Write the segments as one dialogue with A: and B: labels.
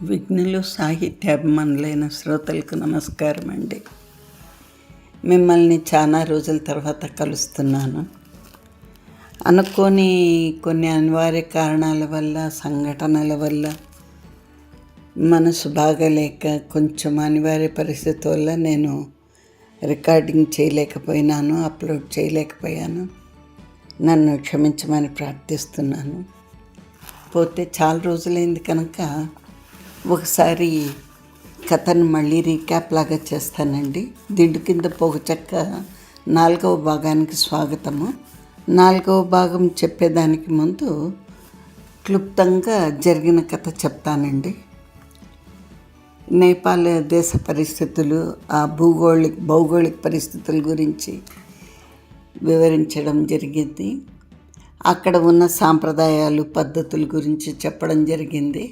A: విఘ్నులు సాహిత్యాభిమానులైన శ్రోతలకు నమస్కారం అండి. మిమ్మల్ని చాలా రోజుల తర్వాత కలుస్తున్నాను. అనుకోని కొన్ని అనివార్య కారణాల వల్ల, సంఘటనల వల్ల మనసు బాగలేక కొంచెం అనివార్య పరిస్థితి వల్ల నేను రికార్డింగ్ చేయలేకపోయినాను, అప్లోడ్ చేయలేకపోయాను. నన్ను క్షమించమని ప్రార్థిస్తున్నాను. పోతే చాలా రోజులైంది కనుక ఒకసారి కథను మళ్ళీ రీక్యాప్ లాగా చేస్తానండి. దిండు కింద పొగచక్క 4వ భాగానికి స్వాగతము. 4వ భాగం చెప్పేదానికి ముందు క్లుప్తంగా జరిగిన కథ చెప్తానండి. నేపాల్ దేశ పరిస్థితులు, ఆ భౌగోళిక పరిస్థితుల గురించి వివరించడం జరిగింది. అక్కడ ఉన్న సాంప్రదాయాలు, పద్ధతుల గురించి చెప్పడం జరిగింది.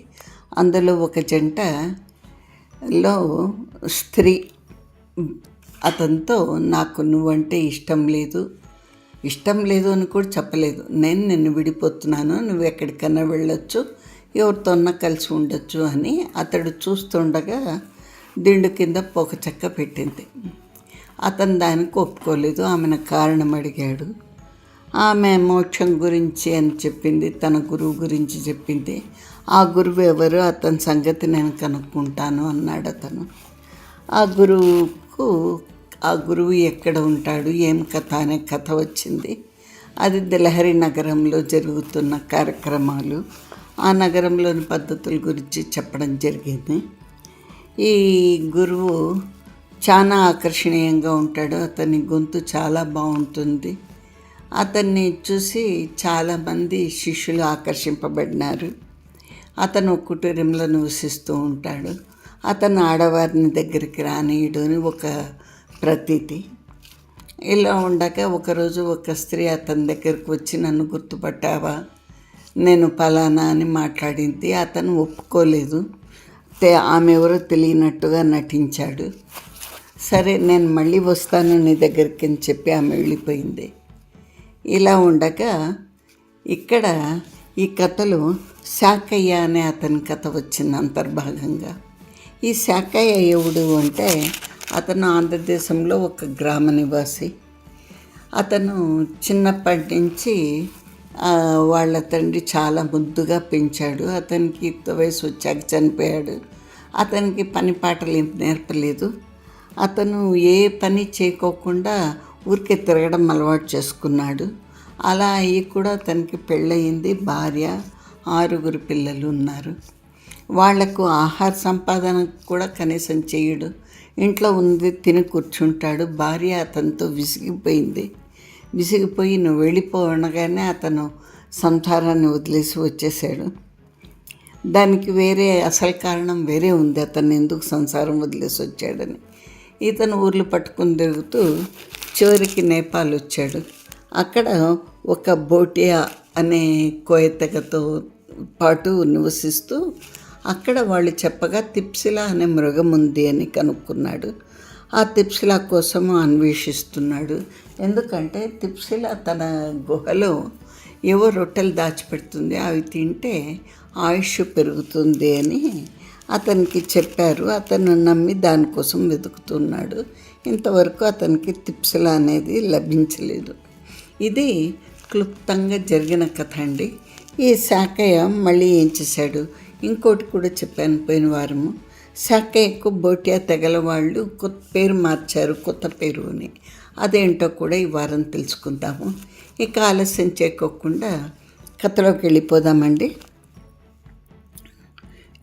A: అందులో ఒక జంటలో స్త్రీ అతనితో నాకు నువ్వంటే ఇష్టం లేదు అని కూడా చెప్పలేదు. నేను నిన్ను విడిపోతున్నాను, నువ్వు ఎక్కడికన్నా వెళ్ళొచ్చు, ఎవరితోన్నా కలిసి ఉండొచ్చు అని అతడు చూస్తుండగా దిండు కింద పొగ చెక్క పెట్టింది. అతను దానికి ఒప్పుకోలేదు. ఆమెను కారణం అడిగాడు. ఆమె మోక్షం గురించి అని చెప్పింది, తన గురువు గురించి చెప్పింది. ఆ గురువు ఎవరు, అతని సంగతి నేను కనుక్కుంటాను అన్నాడు అతను. ఆ గురువు ఎక్కడ ఉంటాడు, ఏం కథ అనే కథ వచ్చింది. అది లహరి నగరంలో జరుగుతున్న కార్యక్రమాలు, ఆ నగరంలోని పద్ధతుల గురించి చెప్పడం జరిగింది. ఈ గురువు చాలా ఆకర్షణీయంగా ఉంటాడు. అతని గొంతు చాలా బాగుంటుంది. అతన్ని చూసి చాలామంది శిష్యులు ఆకర్షింపబడినారు. అతను కుటీరంలో నివసిస్తూ ఉంటాడు. అతను ఆడవారిని దగ్గరికి రానీయడు అని ఒక ప్రతీతి. ఇలా ఉండగా ఒకరోజు ఒక స్త్రీ అతని దగ్గరికి వచ్చి, నన్ను గుర్తుపట్టావా, నేను పలానా అని మాట్లాడింది. అతను ఒప్పుకోలేదు. ఆమె ఎవరో తెలియనట్టుగా నటించాడు. సరే నేను మళ్ళీ వస్తాను నీ దగ్గరికి అని చెప్పి ఆమె వెళ్ళిపోయింది. ఇలా ఉండగా ఇక్కడ ఈ కథలో శాకయ్య అనే అతని కథ వచ్చింది అంతర్భాగంగా. ఈ శాకయ్య ఎవడు అంటే అతను ఆంధ్రదేశంలో ఒక గ్రామ నివాసి. అతను చిన్నప్పటి నుంచి వాళ్ళ తండ్రి చాలా ముద్దుగా పెంచాడు. అతనికి యుక్త వయసు వచ్చాక చనిపోయాడు. అతనికి పని పాటలు నేర్పలేదు. అతను ఏ పని చేయకోకుండా ఊరికే తిరగడం అలవాటు చేసుకున్నాడు. అలా అయ్యి కూడా అతనికి పెళ్ళయింది, భార్య, 6 పిల్లలు ఉన్నారు. వాళ్లకు ఆహార సంపాదన కూడా కనీసం చేయడు. ఇంట్లో ఉంది తిని కూర్చుంటాడు. భార్య అతనితో విసిగిపోయి నువ్వు వెళ్ళిపోనగానే అతను సంసారాన్ని వదిలేసి వచ్చేసాడు. దానికి అసలు కారణం వేరే ఉంది, అతను ఎందుకు సంసారం వదిలేసి వచ్చాడని. ఇతను ఊర్లు పట్టుకుని తిరుగుతూ చివరికి నేపాల్ వచ్చాడు. అక్కడ ఒక బోటియా అనే కోయతెగతో పాటు నివసిస్తూ అక్కడ వాళ్ళు చెప్పగా తిప్సిలా అనే మృగం ఉంది అని కనుక్కున్నాడు. ఆ తిప్సిలా కోసం అన్వేషిస్తున్నాడు. ఎందుకంటే తిప్సిలా తన గుహలో ఏవో రొట్టెలు దాచిపెడుతుంది, అవి తింటే ఆయుష్ పెరుగుతుంది అని అతనికి చెప్పారు. అతను నమ్మి దానికోసం వెతుకుతున్నాడు. ఇంతవరకు అతనికి తిప్సిలా అనేది లభించలేదు. ఇది క్లుప్తంగా జరిగిన కథ అండి. ఈ శాకయ్య మళ్ళీ ఏం చేశాడు, ఇంకోటి కూడా చెప్పాను పోయిన వారము. శాకయ్యకు బోటియా తెగల వాళ్ళు కొత్త పేరు మార్చారు, కొత్త పేరు అని. అదేంటో కూడా ఈ వారం తెలుసుకుందాము. ఇక ఆలస్యం చేయకోకుండా కథలోకి వెళ్ళిపోదామండి.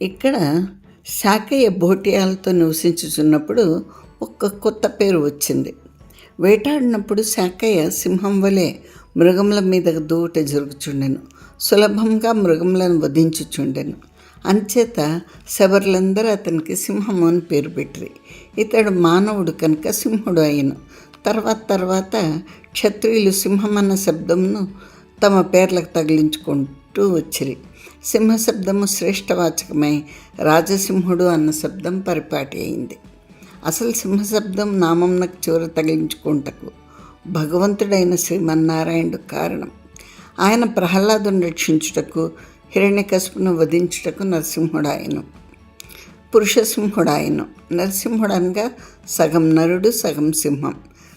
A: ఇక్కడ శాకయ్య బోటియాలతో నివసించుచున్నప్పుడు ఒక కొత్త పేరు వచ్చింది. వేటాడినప్పుడు శాకయ్య సింహం వలె మృగముల మీద దూట జరుగుచుండెను. సులభంగా మృగములను వధించుచుండెను. అంచేత శబరులందరూ అతనికి సింహము అని పేరు పెట్టిరి. ఇతడు మానవుడు కనుక సింహుడు అయ్యను. తర్వాత క్షత్రియులు సింహం అన్న శబ్దమును తమ పేర్లకు తగిలించుకుంటూ వచ్చిరి. సింహశబ్దము శ్రేష్టవాచకమై రాజసింహుడు అన్న శబ్దం పరిపాటి అయింది. అసలు సింహశబ్దం నామంనకు చివర తగిలించుకుంటకు భగవంతుడైన శ్రీమన్నారాయణుడు కారణం. ఆయన ప్రహ్లాదుని రక్షించుటకు, హిరణ్యకశిపును వధించుటకు నరసింహుడాయను. పురుషసింహుడు ఆయన. నరసింహుడు అనగా సగం నరుడు సగం సింహం.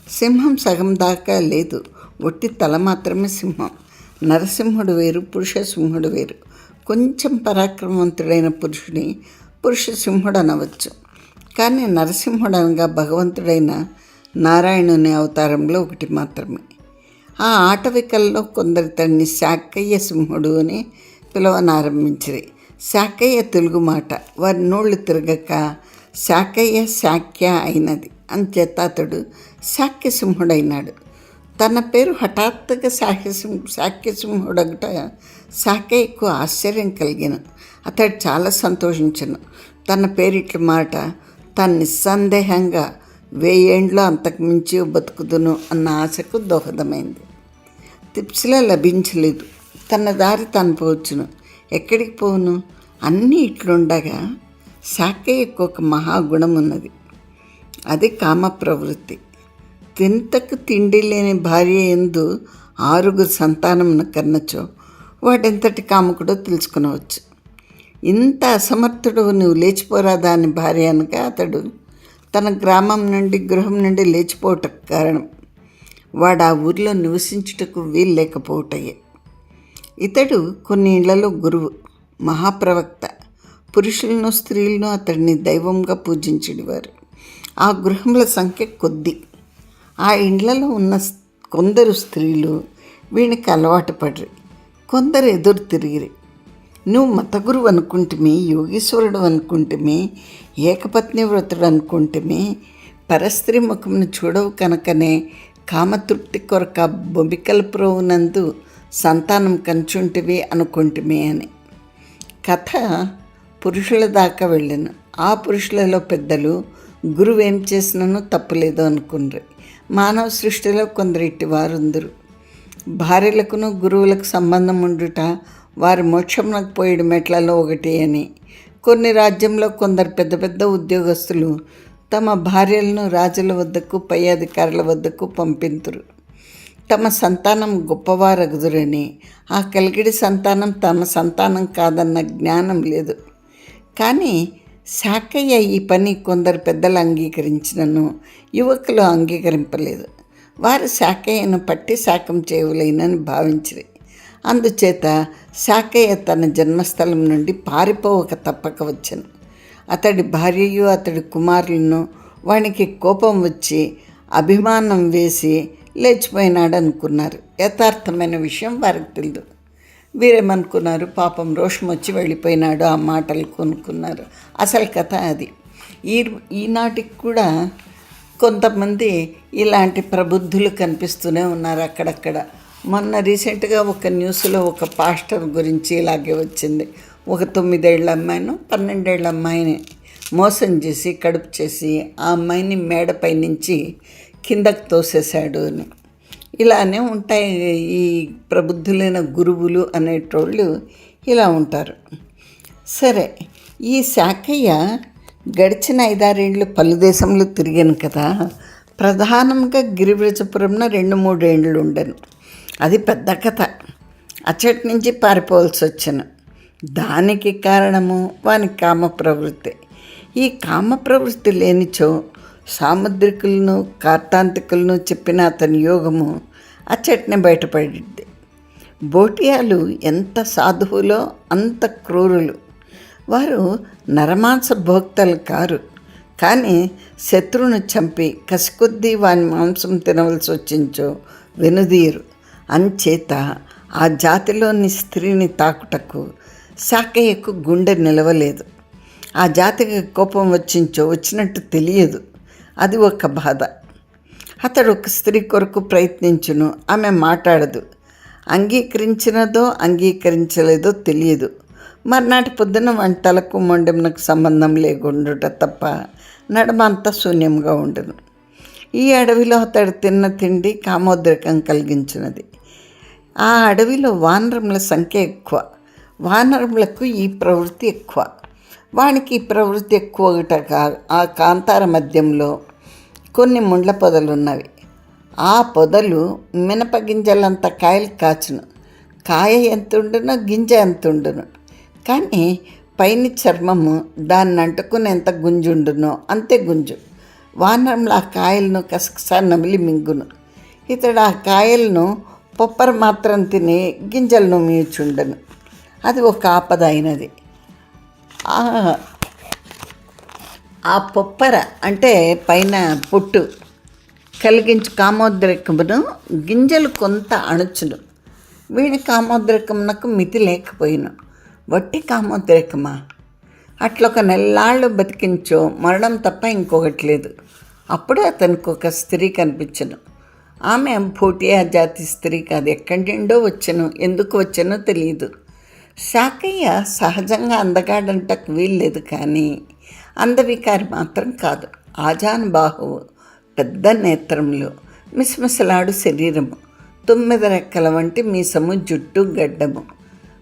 A: సింహం సగం దాకా లేదు, ఒట్టి తల మాత్రమే సింహం. నరసింహుడు వేరు, పురుషసింహుడు వేరు. కొంచెం పరాక్రమవంతుడైన పురుషుని పురుషసింహుడు అనవచ్చు. కానీ నరసింహుడు అనగా భగవంతుడైన నారాయణుని అవతారంలో ఒకటి మాత్రమే. ఆ ఆటవికల్లో కొందరు తన్ని శాకయ్య సింహుడు అని పిలవనారంభించిరి. శాకయ్య తెలుగు మాట. వారి నోళ్ళు తిరగక శాకయ్య శాక్య అయినది. అంచేత అతడు శాక్యసింహుడైనాడు. తన పేరు హఠాత్తుగా శాక్యసింహుడగట శాకయ్యకు ఆశ్చర్యం కలిగిన. అతడు చాలా సంతోషించను. తన పేరిట్ల మాట తాను నిస్సందేహంగా 1000 ఏండ్లు అంతకుమించి బతుకుదును అన్న ఆశకు దోహదమైంది. తిప్సిలా లభించలేదు. తన దారి తాను పోవచ్చును. ఎక్కడికి పోవును? అన్నీ ఇట్లుండగా శాకయ్యకు ఒక మహాగుణం ఉన్నది. అది కామ ప్రవృత్తి. తింతకు తిండి లేని భార్య యందు 6 సంతానమును కన్నచో వాడెంతటి కాముకుడో తెలుసుకునవచ్చు. ఇంత అసమర్థుడు నువ్వు లేచిపోరాదా అని భార్య అనగా అతడు తన గ్రామం నుండి గృహం నుండి లేచిపోవటకు కారణం వాడు ఆ ఊరిలో నివసించుటకు వీలు లేకపోవటయే. ఇతడు కొన్ని ఇళ్లలో గురువు, మహాప్రవక్త. పురుషులను స్త్రీలను అతడిని దైవంగా పూజించేవారు. ఆ గృహముల సంఖ్య కొద్ది. ఆ ఇండ్లలో ఉన్న కొందరు స్త్రీలు వీనికి అలవాటు పడ్రి, కొందరు ఎదురు తిరిగిరి. నువ్వు మతగురువు అనుకుంటుమి, యోగీశ్వరుడు అనుకుంటుమి, ఏకపత్ని వ్రతుడు అనుకుంటుమి, పరస్త్రీ ముఖమును చూడవు కనుకనే కామతృప్తి కొరక బొబికల ప్రోవునందు సంతానం కంచుంటివి అనుకుంటుమి అని. కథ పురుషుల దాకా వెళ్ళాను. ఆ పురుషులలో పెద్దలు గురువు ఏం చేసినను తప్పులేదు అనుకున్నారు. మానవ సృష్టిలో కొందరు ఇట్టివారుందరు. భార్యలకును గురువులకు సంబంధం ఉండుట వారి మోక్షమునకు పోయేడు మెట్లలో ఒకటి అని. కొన్ని రాజ్యంలో కొందరు పెద్ద పెద్ద ఉద్యోగస్తులు తమ భార్యలను రాజుల వద్దకు, పై అధికారుల వద్దకు పంపింతురు. తమ సంతానం గొప్పవారగుదురని. ఆ కలిగిడి సంతానం తమ సంతానం కాదన్న జ్ఞానం లేదు. కానీ శాకయ్య ఈ పని కొందరు పెద్దలు అంగీకరించినను యువకులు అంగీకరింపలేదు. వారు శాకయ్యను పట్టి శాకం చేయవులేనని భావించిరి. అందుచేత శాకయ్య తన జన్మస్థలం నుండి పారిపోవక తప్పక వచ్చాను. అతడి భార్యయు అతడి కుమారులను వానికి కోపం వచ్చి అభిమానం వేసి లేచిపోయినాడు అనుకున్నారు. యథార్థమైన విషయం వారికి తెలియదు. వీరేమనుకున్నారు, పాపం రోషం వచ్చి వెళ్ళిపోయినాడు ఆ మాటలు కొనుక్కున్నారు. అసలు కథ అది. ఈనాటికి కూడా కొంతమంది ఇలాంటి ప్రబుద్ధులు కనిపిస్తూనే ఉన్నారు అక్కడక్కడ. మొన్న రీసెంట్గా ఒక న్యూస్లో ఒక పాస్టర్ గురించి ఇలాగే వచ్చింది. ఒక 9 ఏళ్ల అమ్మాయిను 12 ఏళ్ల అమ్మాయిని మోసం చేసి కడుపు చేసి ఆ అమ్మాయిని మేడపై నుంచి కిందకు తోసేశాడు అని. ఇలానే ఉంటాయి ఈ ప్రబుద్ధులైన గురువులు అనేటోళ్ళు ఇలా ఉంటారు. సరే, ఈ శాకయ్య గడిచిన 5-6 ఏళ్ళు పలు దేశంలో తిరిగాను కదా. ప్రధానంగా గిరివ్రజపురంలో 2-3 ఏళ్ళు ఉండను. అది పెద్ద కథ. అచ్చటి నుంచి పారిపోవాల్సి వచ్చాను. దానికి కారణము వాని కామ ప్రవృత్తి. ఈ కామ ప్రవృత్తి లేనిచో సాముద్రికులను కార్తాంతికులను చెప్పిన అతని యోగము అచ్చట్నే బయటపడింది. బోటియాలు ఎంత సాధువులో అంత క్రూరులు. వారు నరమాంస భోక్తలు కారు, కానీ శత్రువును చంపి కసికొద్దీ వాని మాంసం తినవలసి వచ్చించో వెనుదీయరు. అంచేత ఆ జాతిలోని స్త్రీని తాకుటకు శాకయ్యకు గుండె నిలవలేదు. ఆ జాతికి కోపం వచ్చించో వచ్చినట్టు తెలియదు. అది ఒక బాధ. అతడు ఒక స్త్రీ కొరకు ప్రయత్నించును, ఆమె మాట్లాడదు. అంగీకరించినదో అంగీకరించలేదో తెలియదు. మర్నాటి పొద్దున వంటలకు మొండెమునకు సంబంధం లేకుండుట తప్ప నడమంతా శూన్యంగా ఉండును. ఈ అడవిలో అతడు తిన్న తిండి కామోద్రేకం కలిగించినది. ఆ అడవిలో వానరముల సంఖ్య ఎక్కువ. వానరములకు ఈ ప్రవృత్తి ఎక్కువ. వానికి ఈ ప్రవృత్తి ఎక్కువ. ఆ కాంతార మధ్యంలో కొన్ని ముండ్ల పొదలు ఉన్నవి. ఆ పొదలు మినపగింజలంత కాయలు కాచును. కాయ ఎంత ఉండునో గింజ ఎంత ఉండును. కానీ పైన చర్మము దాన్ని అంటుకునేంత గుంజుండునో అంతే గుంజు. వానరంలో ఆ కాయలను కసకసా నమిలి మింగును. ఇతడు ఆ కాయలను పొప్పర మాత్రం తిని గింజలను మీచుండను. అది ఒక ఆపద అయినది. ఆ పొప్పర అంటే పైన పొట్టు కలిగించు కామోద్రేకమును గింజలు కొంత అణుచును. వీడి కామోద్రేకమునకు మితి లేకపోయిను. వట్టి కామోద్రేకమా? అట్లొక నెల్లాళ్ళు బతికించో మరణం తప్ప ఇంకొకటి లేదు. అప్పుడే అతనికి ఒక స్త్రీ కనిపించను. ఆమె భోటియా జాతి స్త్రీ కాదు. ఎక్కడి నుండో వచ్చను, ఎందుకు వచ్చానో తెలియదు. శాకయ్య సహజంగా అందగాడంటకు వీల్లేదు, కానీ అందవికారి మాత్రం కాదు. ఆజానుబాహువు, పెద్ద నేత్రములు, మిసమిసలాడు శరీరము, 9 రెక్కల వంటి మీసము, జుట్టు, గడ్డము.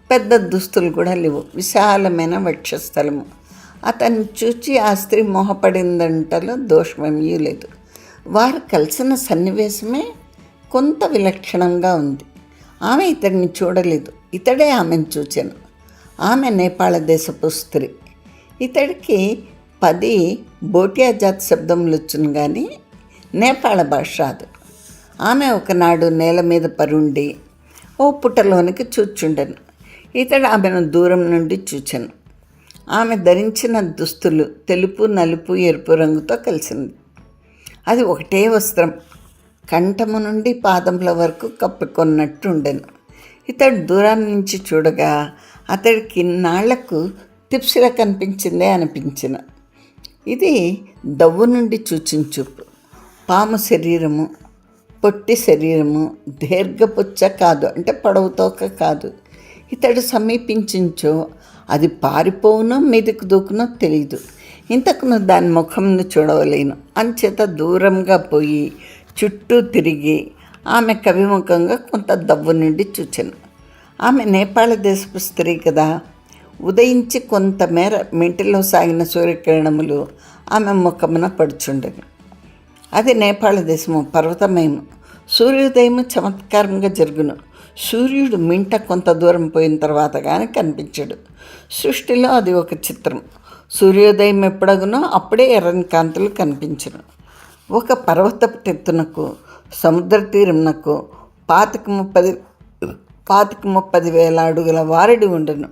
A: పెద్ద దుస్తులు కూడా లేవు. విశాలమైన వక్షస్థలము. అతన్ని చూచి ఆ స్త్రీ మోహపడిందంటలో దోషమేమీ లేదు. వారు కలిసిన సన్నివేశమే కొంత విలక్షణంగా ఉంది. ఆమె ఇతడిని చూడలేదు, ఇతడే ఆమెను చూచాను. ఆమె నేపాళ దేశపు స్త్రీ. ఇతడికి 10 భోటియా జాతి శబ్దములు వచ్చును, కానీ నేపాళ భాష రాదు. ఆమె ఒకనాడు నేల మీద పరుండి ఓ పుట్టలోనికి చూచుండెను. ఇతడు ఆమెను దూరం నుండి చూచాను. ఆమె ధరించిన దుస్తులు తెలుపు, నలుపు, ఎరుపు రంగుతో కలిసింది. అది ఒకటే వస్త్రం, కంఠము నుండి పాదముల వరకు కప్పుకొన్నట్టు ఉండెను. ఇతడు దూరం నుంచి చూడగా అతడికి ఇన్నాళ్లకు తిప్సిలా కనిపించిందే అనిపించిన. ఇది దవ్వు నుండి చూచిన చూపు. పాము శరీరము, పొట్టి శరీరము, దీర్ఘపుచ్చ కాదు, అంటే పొడవుతోక కాదు. ఇతడు సమీపించించో అది పారిపోవునో మీదకు దూకునో తెలియదు. ఇంతకును దాని ముఖంను చూడవలేను. అంచేత దూరంగా పోయి చుట్టూ తిరిగి ఆమె కవిముఖంగా కొంత దవ్వు నుండి చూచాను. ఆమె నేపాళ దేశపు స్త్రీ కదా. ఉదయించి కొంతమేర మింటిలో సాగిన సూర్యకిరణములు ఆమె ముఖమున పడుచుండెను. అది నేపాళ దేశము, పర్వతమయము. సూర్యోదయము చమత్కారంగా జరుగును. సూర్యుడు మింట కొంత దూరం పోయిన తర్వాత కానీ కనిపించడు. సృష్టిలో అది ఒక చిత్రం. సూర్యోదయం ఎప్పుడగునో అప్పుడే ఎర్రని కాంతులు కనిపించును. ఒక పర్వతపు ఎత్తునకు, సముద్ర తీరమునకు 25-30 అడుగుల వారడి ఉండను.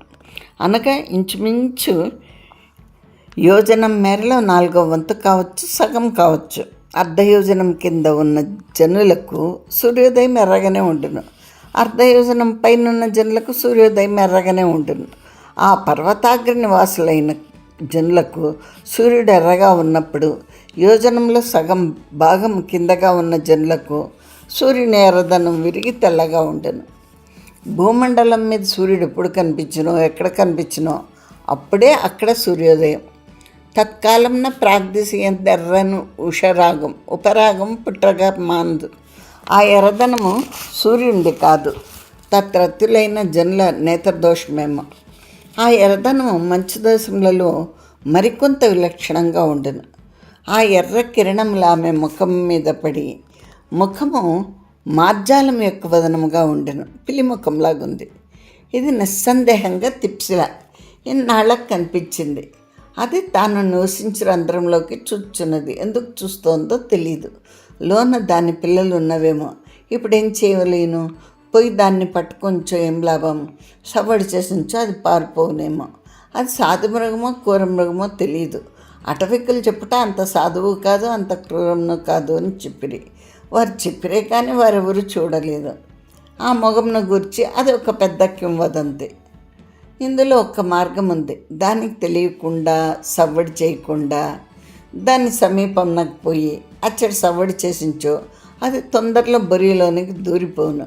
A: అనగా ఇంచుమించు యోజనం మేరలో 1/4 వంతు కావచ్చు, సగం కావచ్చు. అర్ధయోజనం కింద ఉన్న జనులకు సూర్యోదయం ఎర్రగానే ఉండును. అర్ధయోజనం పైన ఉన్న జనులకు సూర్యోదయం ఎర్రగానే ఉండును. ఆ పర్వతాగ్ర నివాసులైన జనులకు సూర్యుడు ఎర్రగా ఉన్నప్పుడు, యోజనంలో సగం భాగం కిందగా ఉన్న జనులకు సూర్యుని ఎర్రదనం విరిగి తెల్లగా ఉండెను. భూమండలం మీద సూర్యుడు ఎప్పుడు కనిపించునో, ఎక్కడ కనిపించునో అప్పుడే అక్కడ సూర్యోదయం. తత్కాలంన ప్రాగ్దిశయంత ఎర్రను ఉషరాగం, ఉపరాగం పుట్రగా మాందు. ఆ ఎర్రదనము సూర్యునిది కాదు, తత్రత్తులైన జనుల నేత్రదోషమేమో. ఆ ఎర్రదనము మంచు దేశములలో మరికొంత విలక్షణంగా ఉండెను. ఆ ఎర్ర కిరణములు ఆమె ముఖం మీద పడి, ముఖము మార్జాలం యొక్క వదనముగా ఉండెను. పిలిముఖంలాగుంది. ఇది నిస్సందేహంగా తిప్సిలా ఇన్నాళ్ళకు కనిపించింది. అది తాను నివసించిన రంధ్రంలోకి చూచున్నది. ఎందుకు చూస్తోందో తెలియదు. లోన దాని పిల్లలు ఉన్నవేమో. ఇప్పుడేం చేయలేను? పోయి దాన్ని పట్టుకొంచో ఏం లాభం? సవ్వడి చేసించో అది పారిపోనేమో. అది సాధు మృగమో క్రూర మృగమో తెలియదు. అటవికులు చెప్పుట అంత సాధువు కాదు, అంత క్రూరమును కాదు అని చెప్పిరి. వారు చెప్పిరే కానీ వారెవరు చూడలేదు. ఆ మొగమును గురించి అది ఒక పెద్ద కింవదంతి. ఇందులో ఒక మార్గం ఉంది. దానికి తెలియకుండా, సవ్వడి చేయకుండా దాన్ని సమీపంలోకి పోయి అచ్చడి సవ్వడి చేసించో అది తొందరలో బొరియలోనికి దూరిపోను.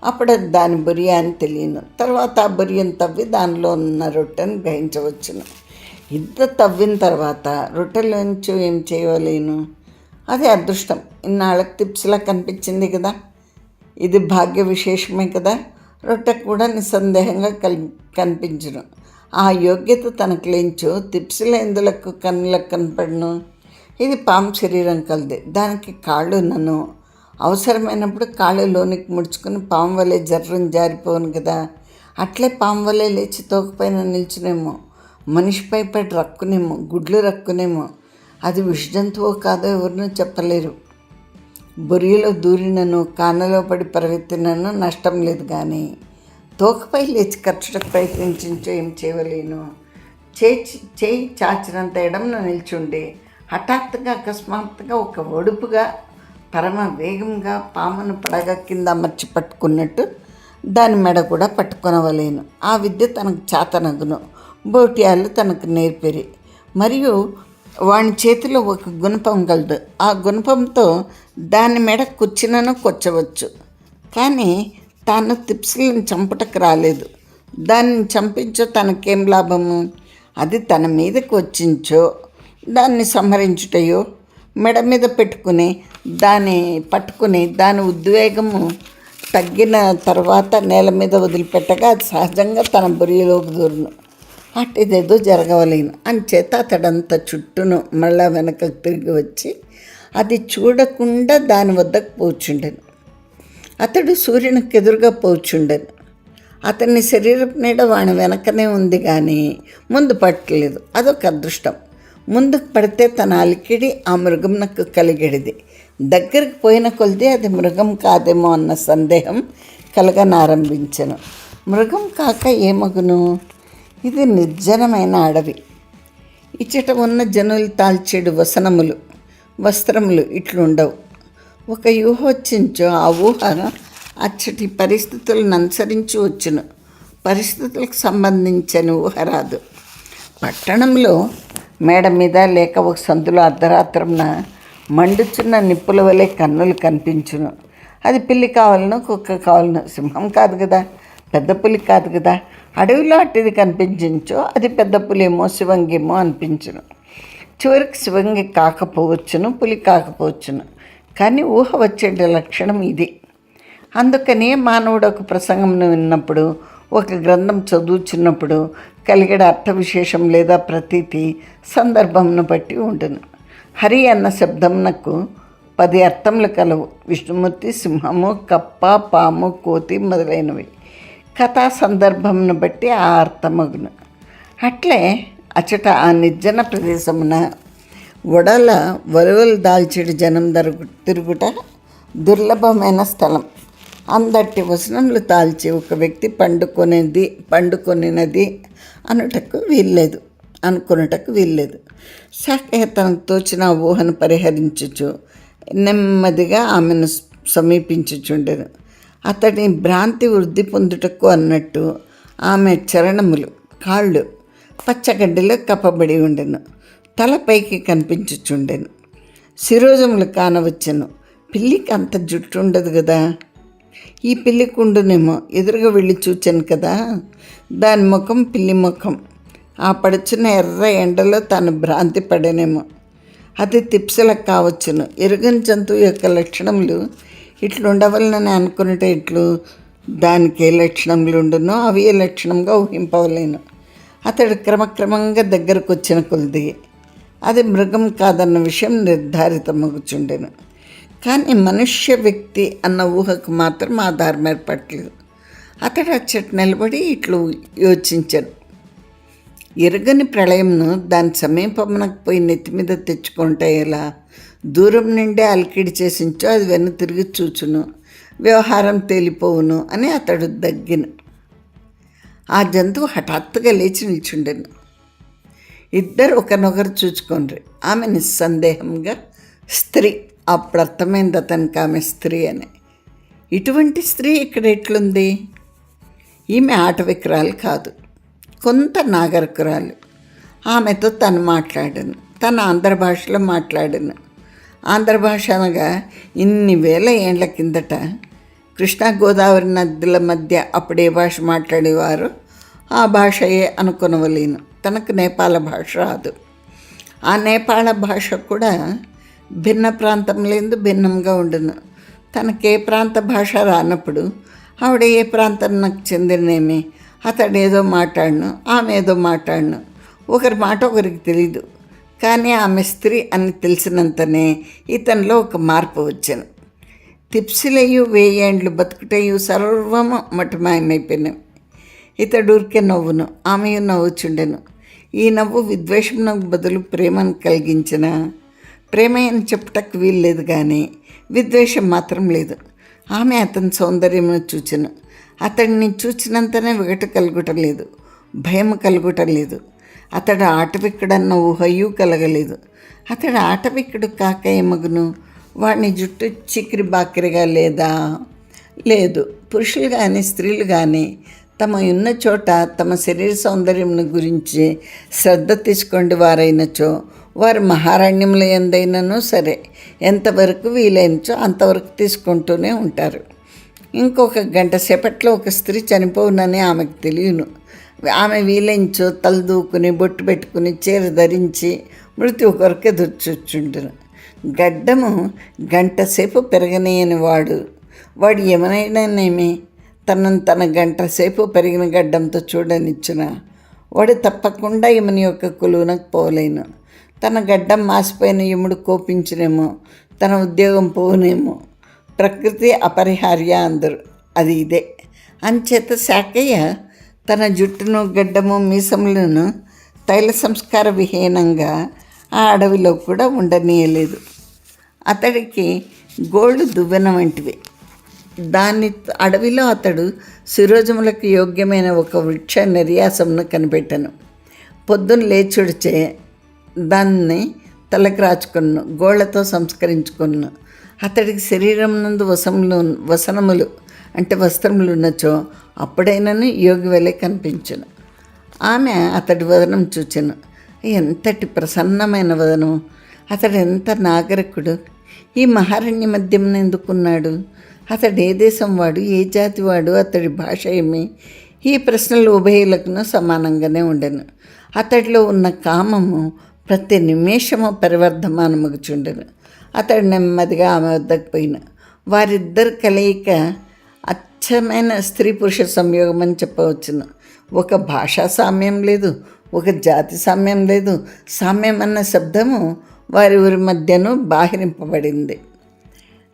A: అప్పుడు అది దాని బొరియ అని తెలియను. తర్వాత ఆ బొరియను తవ్వి దానిలో ఉన్న రొట్టెను గ్రహించవచ్చును. ఇంత తవ్విన తర్వాత రొట్టెలోంచి ఏం చేయలేను? అది అదృష్టం. ఇన్నాళ్ళకి తిప్స్లా కనిపించింది కదా. ఇది భాగ్య విశేషమే కదా. రొట్టె కూడా నిస్సందేహంగా కనిపించును. ఆ యోగ్యత తనకు లేంచో తిప్సిల ఎందులకు కన్నులకు కనపడను. ఇది పాము శరీరం కలది. దానికి కాళ్ళు నన్ను అవసరమైనప్పుడు కాళ్ళు లోనికి ముడుచుకుని పాము వలె జర్రం జారిపోను కదా. అట్లే పాము వలె లేచి తోకపైన నిల్చునేమో. మనిషిపై పడి రక్కునేమో, గుడ్లు రక్కునేమో. అది విషజంతువో కాదో ఎవరినూ చెప్పలేరు. బొరియలో దూరినను, కానలో పడి పరిగెత్తినను నష్టం లేదు. కానీ తోకపై లేచి ఖర్చులకు ప్రయత్నించో ఏం చేయలేను. చేయి చాచినంత ఎడంన నిల్చుండి హఠాత్తుగా అకస్మాత్తుగా ఒక ఒడుపుగా పరమ వేగంగా పామును పడగ కింద అమర్చి పట్టుకున్నట్టు దాని మెడ కూడా పట్టుకొనవలేను. ఆ విద్య తనకు చేతనగును. బోటియాళ్ళు తనకు నేర్పిరి. మరియు వాని చేతిలో ఒక గుణపం కలదు. ఆ గుణపంతో దాని మెడ కుచ్చినను కొచ్చవచ్చు. కానీ తాను తిప్సిలను చంపుటకు రాలేదు. దాన్ని చంపించో తనకేం లాభము? అది తన మీదకి వచ్చించో దాన్ని సంహరించుటయో, మెడ మీద పట్టుకుని దాని ఉద్వేగము తగ్గిన తర్వాత నేల మీద వదిలిపెట్టగా అది సహజంగా తన బొరియలోకి దూరును. అటిదేదో జరగవలేను. అంచేత అతడంత చుట్టూను మళ్ళా వెనకకు తిరిగి వచ్చి అది చూడకుండా దాని వద్దకు పోచుండెను. అతడు సూర్యునికి ఎదురుగా పోచుండెను. అతని శరీరపు నీడ వాని వెనకనే ఉంది, కానీ ముందు పట్టలేదు. అదొక అదృష్టం. ముందుకు పడితే తన అలికిడి ఆ మృగంనకు కలిగేది. దగ్గరికి పోయిన కొలిది అది మృగం కాదేమో అన్న సందేహం కలగనారంభించెను. మృగం కాక ఏమగును? ఇది నిర్జనమైన అడవి. ఇచ్చట ఉన్న జనులు తాల్చేడు వస్త్రములు ఇట్లుండవు. ఒక ఊహ వచ్చించో ఆ ఊహ అచ్చటి పరిస్థితులను అనుసరించి వచ్చును. పరిస్థితులకు సంబంధించిన ఊహ రాదు. పట్టణంలో మేడ మీద లేక ఒక సందులో అర్ధరాత్రంన మండుచున్న నిప్పుల వలె కన్నులు కనిపించును. అది పిల్లి కావాలను, కుక్క కావాలను, సింహం కాదు కదా, పెద్ద పులి కాదు కదా. అడవిలో అట్టిది కనిపించో అది పెద్ద పులేమో శివంగేమో అనిపించును. చివరికి శివంగి కాకపోవచ్చును, పులి కాకపోవచ్చును. కానీ ఊహ వచ్చే లక్షణం ఇది. అందుకనే మానవుడు ఒక ప్రసంగంను విన్నప్పుడు, ఒక గ్రంథం చదువుచున్నప్పుడు కలిగడ అర్థ విశేషం లేదా ప్రతీతి సందర్భంను బట్టి ఉండును. హరి అన్న శబ్దంనకు 10 అర్థములు కలవు. విష్ణుమూర్తి, సింహము, కప్ప, పాము, కోతి మొదలైనవి. కథా సందర్భంను బట్టి ఆ అర్థమగును. అట్లే అచట ఆ నిర్జన ప్రదేశమున వడల వలువలు దాల్చెడు జనం తిరుగుట దుర్లభమైన స్థలం. అందటి వసనములు తాల్చి ఒక వ్యక్తి పండుకొనినది అనుకొనుటకు వీల్లేదు. శాఖయ్య తనకు తోచిన ఊహను పరిహరించుచు నెమ్మదిగా ఆమెను సమీపించుచుండెను. అతడి భ్రాంతి వృద్ధి పొందుటకు అన్నట్టు ఆమె చరణములు, కాళ్ళు పచ్చగడ్డిలో కప్పబడి ఉండెను. తలపైకి కనిపించుచుండెను. శిరోజములు కానవచ్చెను. పిల్లికి అంత జుట్టు ఉండదు కదా. ఈ పిల్లి కుండునేమో. ఎదురుగా వెళ్ళి చూచాను కదా, దాని ముఖం పిల్లి ముఖం. ఆ పడుచున్న ఎర్ర ఎండలో తాను భ్రాంతి పడనేమో. అది తిప్సలకు కావచ్చును. ఎరుగని జంతువు యొక్క లక్షణములు ఇట్లుండవలనని అనుకునేట ఇట్లు దానికి ఏ లక్షణములు ఉండునో అవి ఏ లక్షణంగా ఊహింపవలేను. అతడు క్రమక్రమంగా దగ్గరకు వచ్చిన కొలిది అది మృగం కాదన్న విషయం నిర్ధారితమగుచుండెను. కానీ మనుష్య వ్యక్తి అన్న ఊహకు మాత్రం ఆధారం ఏర్పడలేదు. అతడు అచ్చట నిలబడి ఇట్లు యోచించాడు. ఎరగని ప్రళయంను దాని సమీపమునకు పోయి నెత్తి మీద తెచ్చుకుంటే ఎలా? దూరం నుండే అలికిడి చేసించో అది వెన్ను తిరిగి చూచును, వ్యవహారం తేలిపోవును అని అతడు దగ్గిను. ఆ జంతువు హఠాత్తుగా లేచి నిల్చుండెను. ఇద్దరు ఒకరినొకరు చూచుకొండ్రి. ఆమె నిస్సందేహంగా స్త్రీ. అప్పుడు అర్థమైంది అతనికి ఆమె స్త్రీ అని. ఇటువంటి స్త్రీ ఇక్కడ ఎట్లుంది? ఈమె ఆటవికురాలు కాదు, కొంత నాగరికురాలు. ఆమెతో తను మాట్లాడాను. తను ఆంధ్ర భాషలో మాట్లాడాను. ఆంధ్ర భాష అనగా ఇన్ని వేల ఏండ్ల కిందట కృష్ణా గోదావరి నదుల మధ్య అప్పుడే భాష మాట్లాడేవారు ఆ భాషయే అనుకొనవలేను. తనకు నేపాల భాష రాదు. ఆ నేపాళ భాష కూడా భిన్న ప్రాంతంలో భిన్నంగా ఉండును. తనకే ప్రాంత భాష రానప్పుడు ఆవిడ ఏ ప్రాంతం నాకు చెందినేమి, అతడు ఏదో మాట్లాడను, ఆమె ఏదో మాట్లాడను. ఒకరి మాట ఒకరికి తెలీదు. కానీ ఆమె స్త్రీ అని తెలిసినంతనే ఇతనిలో ఒక మార్పు వచ్చాను. తిప్సిలయ్యు 1000 ఏండ్లు బతుకుటయు సర్వము మటుమాయమైపోయినాయి. ఇతడు ఊరికే నవ్వును, ఆమెయు నవ్వుచుండెను. ఈ నవ్వు విద్వేషమునకు బదులు ప్రేమను కలిగించిన ప్రేమే అని చెప్పుటకు వీల్లేదు, కానీ విద్వేషం మాత్రం లేదు. ఆమె అతని సౌందర్యమును చూచెను. అతడిని చూచినంతనే వెగటు కలుగుటలేదు, భయం కలుగుటలేదు. అతడు ఆటవిక్కుడన్న ఊహయూ కలగలేదు. అతడు ఆటవిక్కుడు కాక ఏమగును? వాడిని జుట్టు చిక్కిరి బాకిరిగా లేదా? లేదు. పురుషులు కానీ స్త్రీలు కానీ తమ ఉన్న చోట తమ శరీర సౌందర్యం గురించి శ్రద్ధ తీసుకోండి వారైనచో వారు మహారణ్యముల ఎందైనను సరే ఎంతవరకు వీలైనచో అంతవరకు తీసుకుంటూనే ఉంటారు. ఇంకొక గంట సేపట్లో ఒక స్త్రీ చనిపోవునని ఆమెకు తెలియను. ఆమె వీలైంచో తలదూకుని బొట్టు పెట్టుకుని చీర ధరించి మృత్యు కొరకు ఎదుర్చొచ్చుండును. గడ్డము గంట సేపు పెరగనేయని వాడు ఏమైనానేమి తన గంట సేపు పెరిగిన గడ్డంతో చూడనిచ్చున వాడు తప్పకుండా యముని యొక్క కొలువునకు పోలేను. తన గడ్డం మాసిపోయిన యముడు కోపించునేమో, తన ఉద్యోగం పోవునేమో. ప్రకృతి అపరిహార్య అందరు, అది ఇదే. అంచేత శాకయ్య తన జుట్టును గడ్డము మీసములను తైల సంస్కార విహీనంగా ఆ అడవిలో కూడా ఉండనీయలేదు. అతడికి గోళ్ళు దువ్వెన వంటివి. దాని అడవిలో అతడు శిరోజములకు యోగ్యమైన ఒక వృక్ష నిర్యాసమును కనిపెట్టను. పొద్దున్న లేచుడిచే దాన్ని తలకు రాచుకున్నాను, గోళ్లతో సంస్కరించుకున్నాను. అతడికి శరీరం నందు వసనములు అంటే వస్త్రములు ఉన్నచో అప్పుడైనను యోగి వలె కనిపించును. ఆమె అతడి వదనం చూచెను. ఎంతటి ప్రసన్నమైన వదనం! అతడు ఎంత నాగరికుడు! ఈ మహారణ్య మధ్యమున ఎందుకున్నాడు? అతడు ఏ దేశం వాడు, ఏ జాతి వాడు, అతడి భాష ఏమి? ఈ ప్రశ్నలు ఉభయులకును సమానంగానే ఉండెను. అతడిలో ఉన్న కామము ప్రతి నిమేషము పరివర్ధమానమగుచుండెను. అతడు నెమ్మదిగా ఆమె వద్దకు పోయిన. వారిద్దరు కలయిక అచ్చమైన స్త్రీ పురుష సంయోగం అని చెప్పవచ్చును. ఒక భాషా సామ్యం లేదు, ఒక జాతి సామ్యం లేదు. సామ్యం అన్న శబ్దము వారి ఊరి మధ్యను బాహిరింపబడింది.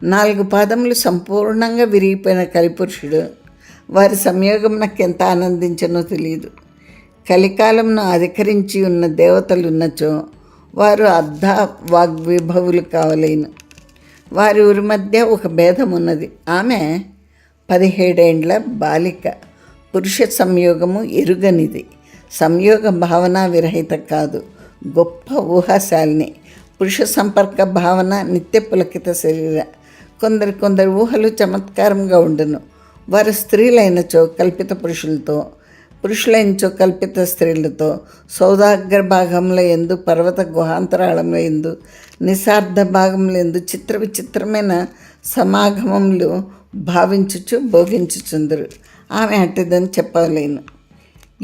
A: 4 పాదములు సంపూర్ణంగా విరిగిపోయిన కలిపురుషుడు వారి సంయోగం నాకు ఎంత ఆనందించనో తెలియదు. కలికాలంను అధికరించి ఉన్న దేవతలు ఉన్నచో వారు అర్ధ వాగ్విభవులు కావలేను. వారి ఊరి మధ్య ఒక భేదం ఉన్నది. ఆమె 17 ఏండ్ల బాలిక. పురుష సంయోగము ఎరుగనిది. సంయోగ భావన విరహిత కాదు, గొప్ప ఊహాశాలిని. పురుష సంపర్క భావన నిత్య పులకిత శరీర. కొందరు ఊహలు చమత్కారంగా ఉండును. వారు స్త్రీలైనచో కల్పిత పురుషులతో, పురుషులైనచో కల్పిత స్త్రీలతో, సౌదాగ్ర భాగంలో ఎందు, పర్వత గుహాంతరాళంలో ఎందు, నిశార్థ భాగంలో ఎందు చిత్ర విచిత్రమైన సమాగమములు భావించుచు భోగించుచుందరు. ఆమె అట్టిదని చెప్పలేను.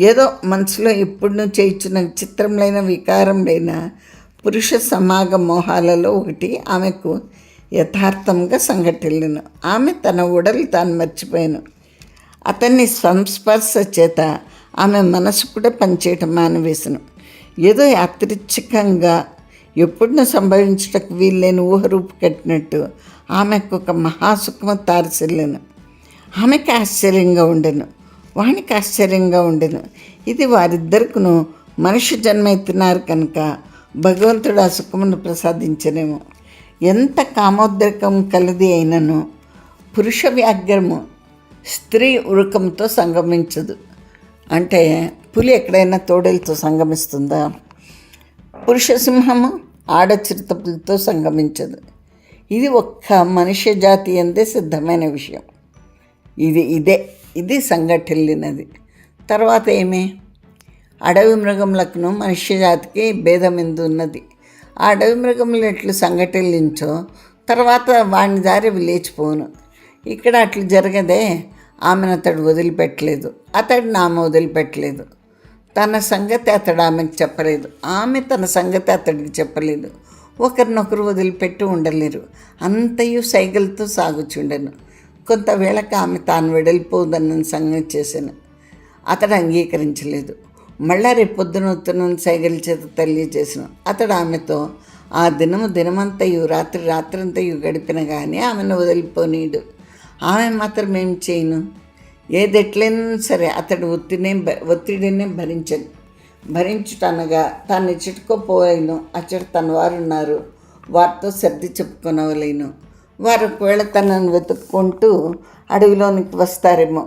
A: ఏదో మనసులో ఎప్పుడు చేయించిన విచిత్రములైన వికారములైన పురుష సమాగ మోహాలలో ఒకటి ఆమెకు యథార్థంగా సంఘటిల్లను. ఆమె తన ఉడలు తాను మర్చిపోయాను. అతన్ని సంస్పర్శ చేత ఆమె మనసు కూడా పనిచేయటం మానివేశను. ఏదో యాదృచ్ఛికంగా ఎప్పుడునూ సంభవించటకు వీల్లేని ఊహరూపు కట్టినట్టు ఆమెకు ఒక మహాసుఖము తారసిల్లను. ఆమెకి ఆశ్చర్యంగా ఉండెను, వానికి ఆశ్చర్యంగా ఉండెను. ఇది వారిద్దరికును మనుష్య జన్మ ఎత్తినారు కనుక భగవంతుడు ఆ సుఖమును ప్రసాదించనేమో. ఎంత కామోద్రేకం కలది అయినను పురుష వ్యాఘ్రము స్త్రీ ఉరుకంతో సంగమించదు. అంటే పులి ఎక్కడైనా తోడేలతో సంగమిస్తుందా? పురుష సింహము ఆడ చిరుతపులతో సంగమించదు. ఇది ఒక్క మనుష్య జాతి అందే సిద్ధమైన విషయం. ఇది సంఘటిల్లినది. తర్వాత ఏమి? అడవి మృగములకును మనుష్య జాతికి భేదం ఎందు ఉన్నది. ఆ అడవి మృగములు ఎట్లు సంఘటిల్లించో తర్వాత వాడిని దారి లేచిపోను. ఇక్కడ అట్లు జరగదే. ఆమెను అతడు వదిలిపెట్టలేదు, అతడిని ఆమె వదిలిపెట్టలేదు. తన సంగతి అతడు ఆమెకు చెప్పలేదు, ఆమె తన సంగతి అతడికి చెప్పలేదు. ఒకరినొకరు వదిలిపెట్టి ఉండలేరు. అంతయు సైగలతో సాగుచుండెను. కొంతవేళకు ఆమె తాను వెడలిపోదన్న సంగతి చేశాను. అతడు అంగీకరించలేదు. మళ్ళా రేపు పొద్దున సైగల చేత తెలియజేసిన. అతడు ఆమెతో ఆ దినమంతయు రాత్రంతయు గడిపిన కానీ ఆమెను వదిలిపోనీడు. ఆమె మాత్రం ఏం చేయను. ఏదెట్లయినా సరే అతడు ఒత్తిడినే భరించను. భరించుటనగా తాను చిటుకోపోలేను, అచ్చట తన వారు ఉన్నారు, వారితో సర్ది చెప్పుకొనవలేను. వారు ఒకవేళ తనను వెతుక్కుంటూ అడవిలోనికి వస్తారేమో,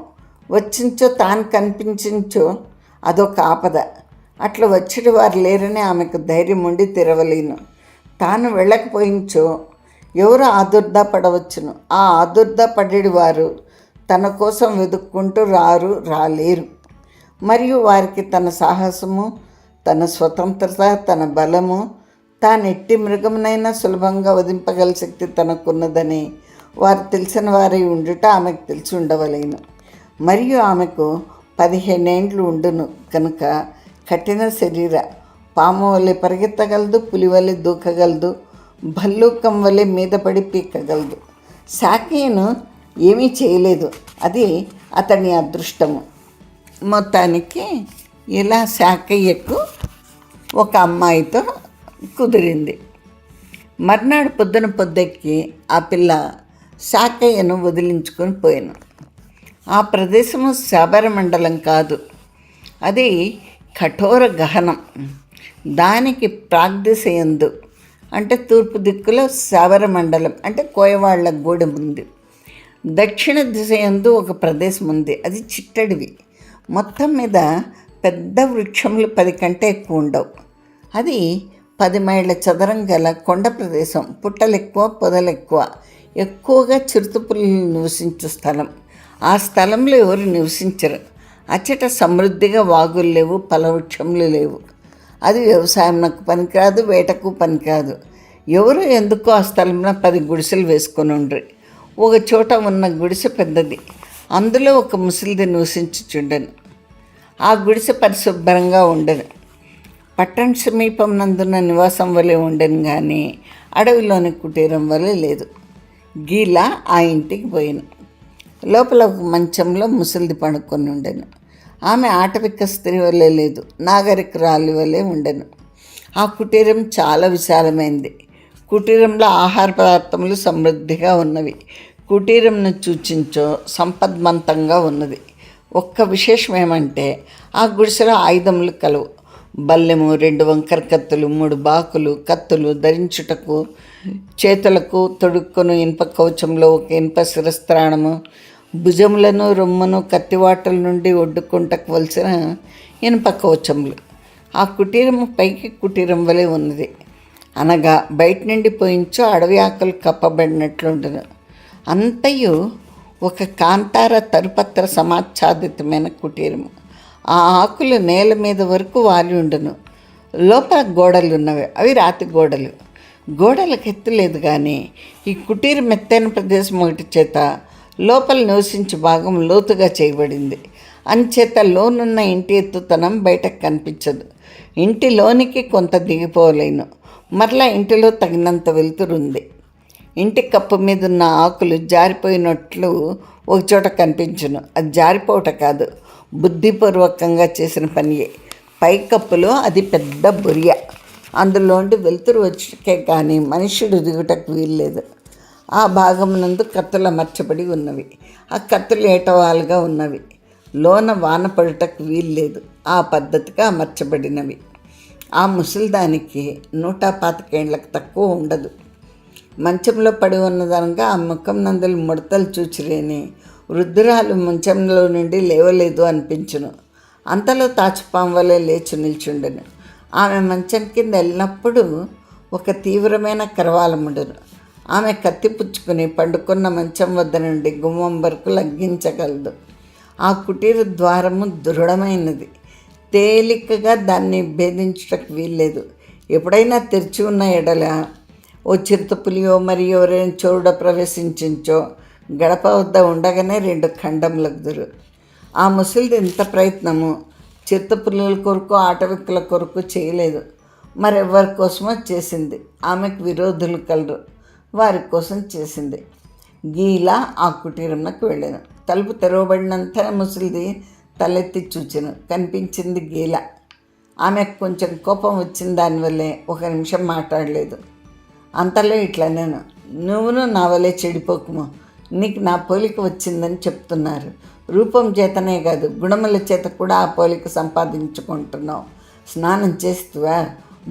A: వచ్చించో తాను కనిపించించో అదొక ఆపద. అట్లా వచ్చేటి వారు లేరని ఆమెకు ధైర్యం ఉండి తిరవలేను. తాను వెళ్ళకపోయించో ఎవరు ఆదుర్దా పడవచ్చును. ఆ ఆదుర్దా పడేటి వారు తన కోసం వెతుక్కుంటూ రాలేరు. మరియు వారికి తన సాహసము, తన స్వతంత్రత, తన బలము, తాను ఎట్టి మృగమునైనా సులభంగా వధింపగల శక్తి తనకున్నదని వారు తెలిసిన వారై ఉండుట ఆమెకు తెలిసి ఉండవలేను. మరియు ఆమెకు 15 ఏండ్లు ఉండును కనుక కఠిన శరీర, పాము వలె పరిగెత్తగలదు, పులి వలె దూకగలదు, భల్లూకం వలె మీద పడి పీకగలదు. శాకేయును ఏమీ చేయలేదు, అది అతని అదృష్టము. మొత్తానికి ఇలా శాకయ్యకు ఒక అమ్మాయితో కుదిరింది. మర్నాడు పొద్దెక్కి ఆ పిల్ల శాకయ్యను వదిలించుకొని పోయాను. ఆ ప్రదేశము శబర మండలం కాదు, అది కఠోర గహనం. దానికి ప్రాగ్దిశయందు అంటే తూర్పు దిక్కులో శబర మండలం అంటే కోయవాళ్ల గూడెం ఉంది. దక్షిణ దిశయందు ఒక ప్రదేశం ఉంది, అది చిట్టడివి. మొత్తం మీద పెద్ద వృక్షములు 10 కంటే ఎక్కువ ఉండవు. అది 10 మైళ్ళ చదరం గల కొండ ప్రదేశం. పుట్టలు ఎక్కువ, పొదలు ఎక్కువ, ఎక్కువగా చిరుతపులులు నివసించే స్థలం. ఆ స్థలంలో ఎవరు నివసించరు. అచ్చట సమృద్ధిగా వాగులు లేవు, ఫలవృక్షములు లేవు. అది వ్యవసాయంకు పనికిరాదు, వేటకు పనికిరాదు. ఎవరు ఎందుకో ఆ స్థలంలో 10 గుడిసెలు వేసుకొని ఉండ్రి. ఒక చోట ఉన్న గుడిసె పెద్దది, అందులో ఒక ముసలిది నివసించుచుండెను. ఆ గుడిసె పరిశుభ్రంగా ఉండను. పట్టణ సమీపం నందున్న నివాసం వలె ఉండను, కానీ అడవిలోని కుటీరం వలె లేదు. గీలా ఆ ఇంటికి పోయాను. లోపల ఒక మంచంలో ముసలిది పడుకొని ఉండెను. ఆమె ఆటవిక స్త్రీ వలె లేదు, నాగరికురాలి వలె ఉండెను. ఆ కుటీరం చాలా విశాలమైంది. కుటీరంలో ఆహార పదార్థములు సమృద్ధిగా ఉన్నవి. కుటీరంను సూచించో సంపద్వంతంగా ఉన్నది. ఒక్క విశేషం ఏమంటే ఆ గుడిసెలో ఆయుధములు కలవు. బల్లెము, 2 వంకర కత్తులు, 3 బాకులు, కత్తులు, ధరించుటకు చేతులకు తొడుక్కును ఇనుప కవచంలో ఒక ఇనుప శిరస్త్రాణము, భుజములను, రొమ్మును, కత్తివాటల నుండి ఒడ్డుకుంటవలసిన ఇనుప కవచములు. ఆ కుటీరము పైకి కుటీరం వలె ఉన్నది, అనగా బయట నుండి పోయించో అడవి ఆకులు కప్పబడినట్లుండును. అంతయు ఒక కాంతార తరుపత్ర సమాచ్ఛాదితమైన కుటీరము. ఆ ఆకులు నేల మీద వరకు వాలి ఉండును. లోపల గోడలు ఉన్నవి, అవి రాతి గోడలు. గోడలకు ఎత్తు లేదు, కానీ ఈ కుటీరం ఎత్తైన ప్రదేశం ఒకటి చేత లోపల నివసించే భాగం లోతుగా చేయబడింది. అంచేత లోనున్న ఇంటి ఎత్తుతనం బయటకు కనిపించదు. ఇంటిలోనికి కొంత దిగిపోలేను, మరలా ఇంటిలో తగినంత వెలుతురుంది. ఇంటి కప్పు మీద ఉన్న ఆకులు జారిపోయినట్లు ఒకచోట కనిపించును. అది జారిపోవట కాదు, బుద్ధిపూర్వకంగా చేసిన పనియే. పైకప్పులో అది పెద్ద బొరియ, అందులోండి వెలుతురు వచ్చే కానీ మనుష్యుడు దిగుటకు వీల్లేదు. ఆ భాగమునందు కత్తులు అమర్చబడి ఉన్నవి. ఆ కత్తులు ఏటవాలుగా ఉన్నవి. లోన వాన పడుటకు వీల్లేదు, ఆ పద్ధతిగా అమర్చబడినవి. ఆ ముసలిదానికి 125 ఏండ్లకు తక్కువ ఉండదు. మంచంలో పడి ఉన్నదనగా ఆ ముఖం నందులు ముడతలు చూచిరేని వృద్ధురాలు మంచంలో నుండి లేవలేదు అనిపించును. అంతలో తాచుపాం వలె లేచి నిల్చుండెను. ఆమె మంచం కింద వెళ్ళినప్పుడు ఒక తీవ్రమైన కరవాలముండును. ఆమె కత్తి పుచ్చుకుని పండుకున్న మంచం వద్ద నుండి గుమ్మం వరకు లగ్గించగలదు. ఆ కుటీర ద్వారము దృఢమైనది, తేలికగా దాన్ని భేదించుటకు వీల్లేదు. ఎప్పుడైనా తెరిచి ఉన్న ఎడల ఓ చిరుతపులియో మరి ఎవరైనా చోరుడ ప్రవేశించో గడప వద్ద ఉండగానే 2 ఖండములగుదురు. ఆ ముసలిది ఇంత ప్రయత్నము చిరుతపులుల కొరకు, ఆటవికుల కొరకు చేయలేదు, మరెవరి కోసమో చేసింది. ఆమెకు విరోధులు కలరు, వారి కోసం చేసింది. గీలా ఆ కుటీరంలోకి వెళ్ళాను. తలుపు తెరవబడినంత ముసలిది తలెత్తి చూచెను. కనిపించింది గీల. ఆమెకు కొంచెం కోపం వచ్చిన దానివల్లే 1 నిమిషం మాట్లాడలేదు. అంతలో ఇట్లా నేను, నువ్వును నా వల్లే చెడిపోకుము, నీకు నా పోలిక వచ్చిందని చెప్తున్నారు. రూపం చేతనే కాదు, గుణముల చేత కూడా ఆ పోలిక సంపాదించుకుంటున్నావు. స్నానం చేస్తువా,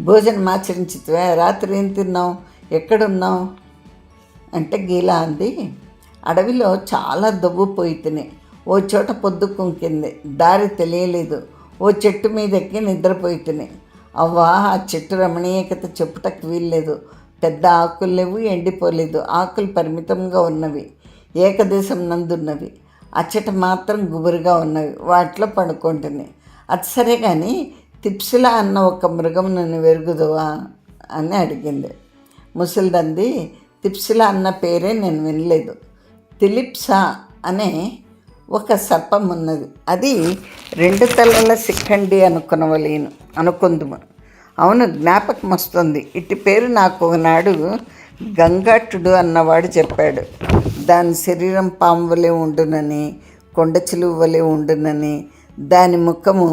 A: భోజనం ఆచరించుతువా, రాత్రి ఏం తిన్నావు, ఎక్కడున్నావు అంటే గీలా అంది, అడవిలో చాలా దొబ్బుపోయి తిని ఓ చోట పొద్దు కుంకింది, దారి తెలియలేదు, ఓ చెట్టు మీద ఎక్కి నిద్రపోయి తిని. అవ్వా, ఆ చెట్టు రమణీయకత చెప్పుటకు వీల్లేదు. పెద్ద ఆకులు లేవు, ఎండిపోలేదు, ఆకులు పరిమితంగా ఉన్నవి, ఏకదేశం నందున్నవి, అచ్చట మాత్రం గుబురుగా ఉన్నవి, వాటిలో పడుకుంటుంది. అది సరే కానీ తిప్సిలా అన్న ఒక మృగం నన్ను వెరుగుదువా అని అడిగింది. ముసలిదంది, తిప్సిలా అన్న పేరే నేను వినలేదు. తిలిప్సా అనే ఒక సర్పం ఉన్నది, అది 2 తలల శిఖండి అనుకుందుము. అవును, జ్ఞాపకం వస్తుంది. ఇట్టి పేరు నాకు ఒకనాడు గంగాటుడు అన్నవాడు చెప్పాడు. దాని శరీరం పాము వలె ఉండునని, కొండ చిలువ వలె ఉండునని, దాని ముఖము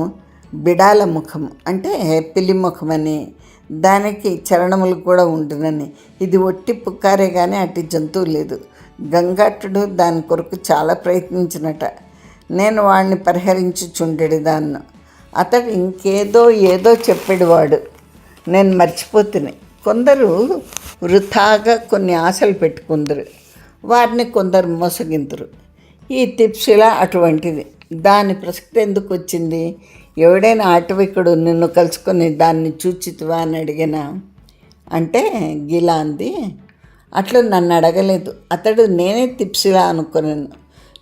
A: బిడాల ముఖము అంటే పిల్లి ముఖమని, దానికి చరణములు కూడా ఉండునని. ఇది ఒట్టి పుకారే కానీ అట్టి జంతువు లేదు. గంగాటుడు దాని కొరకు చాలా ప్రయత్నించినట. నేను వాడిని పరిహరించుచుండెడి దాన్ని. అతడు ఏదో చెప్పేవాడు, నేను మర్చిపోతున్నాయి. కొందరు వృథాగా కొన్ని ఆశలు పెట్టుకుందరు, వారిని కొందరు మోసగింతురు. ఈ తిప్సిలా అటువంటిది. దాని ప్రసక్తి ఎందుకు వచ్చింది? ఎవడైనా ఆటవికుడు నిన్ను కలుసుకొని దాన్ని చూచితివా అని అడిగినా అంటే గీలా అంది, అట్లా నన్ను అడగలేదు. అతడు నేనే తిప్సిలా అనుకున్నాను.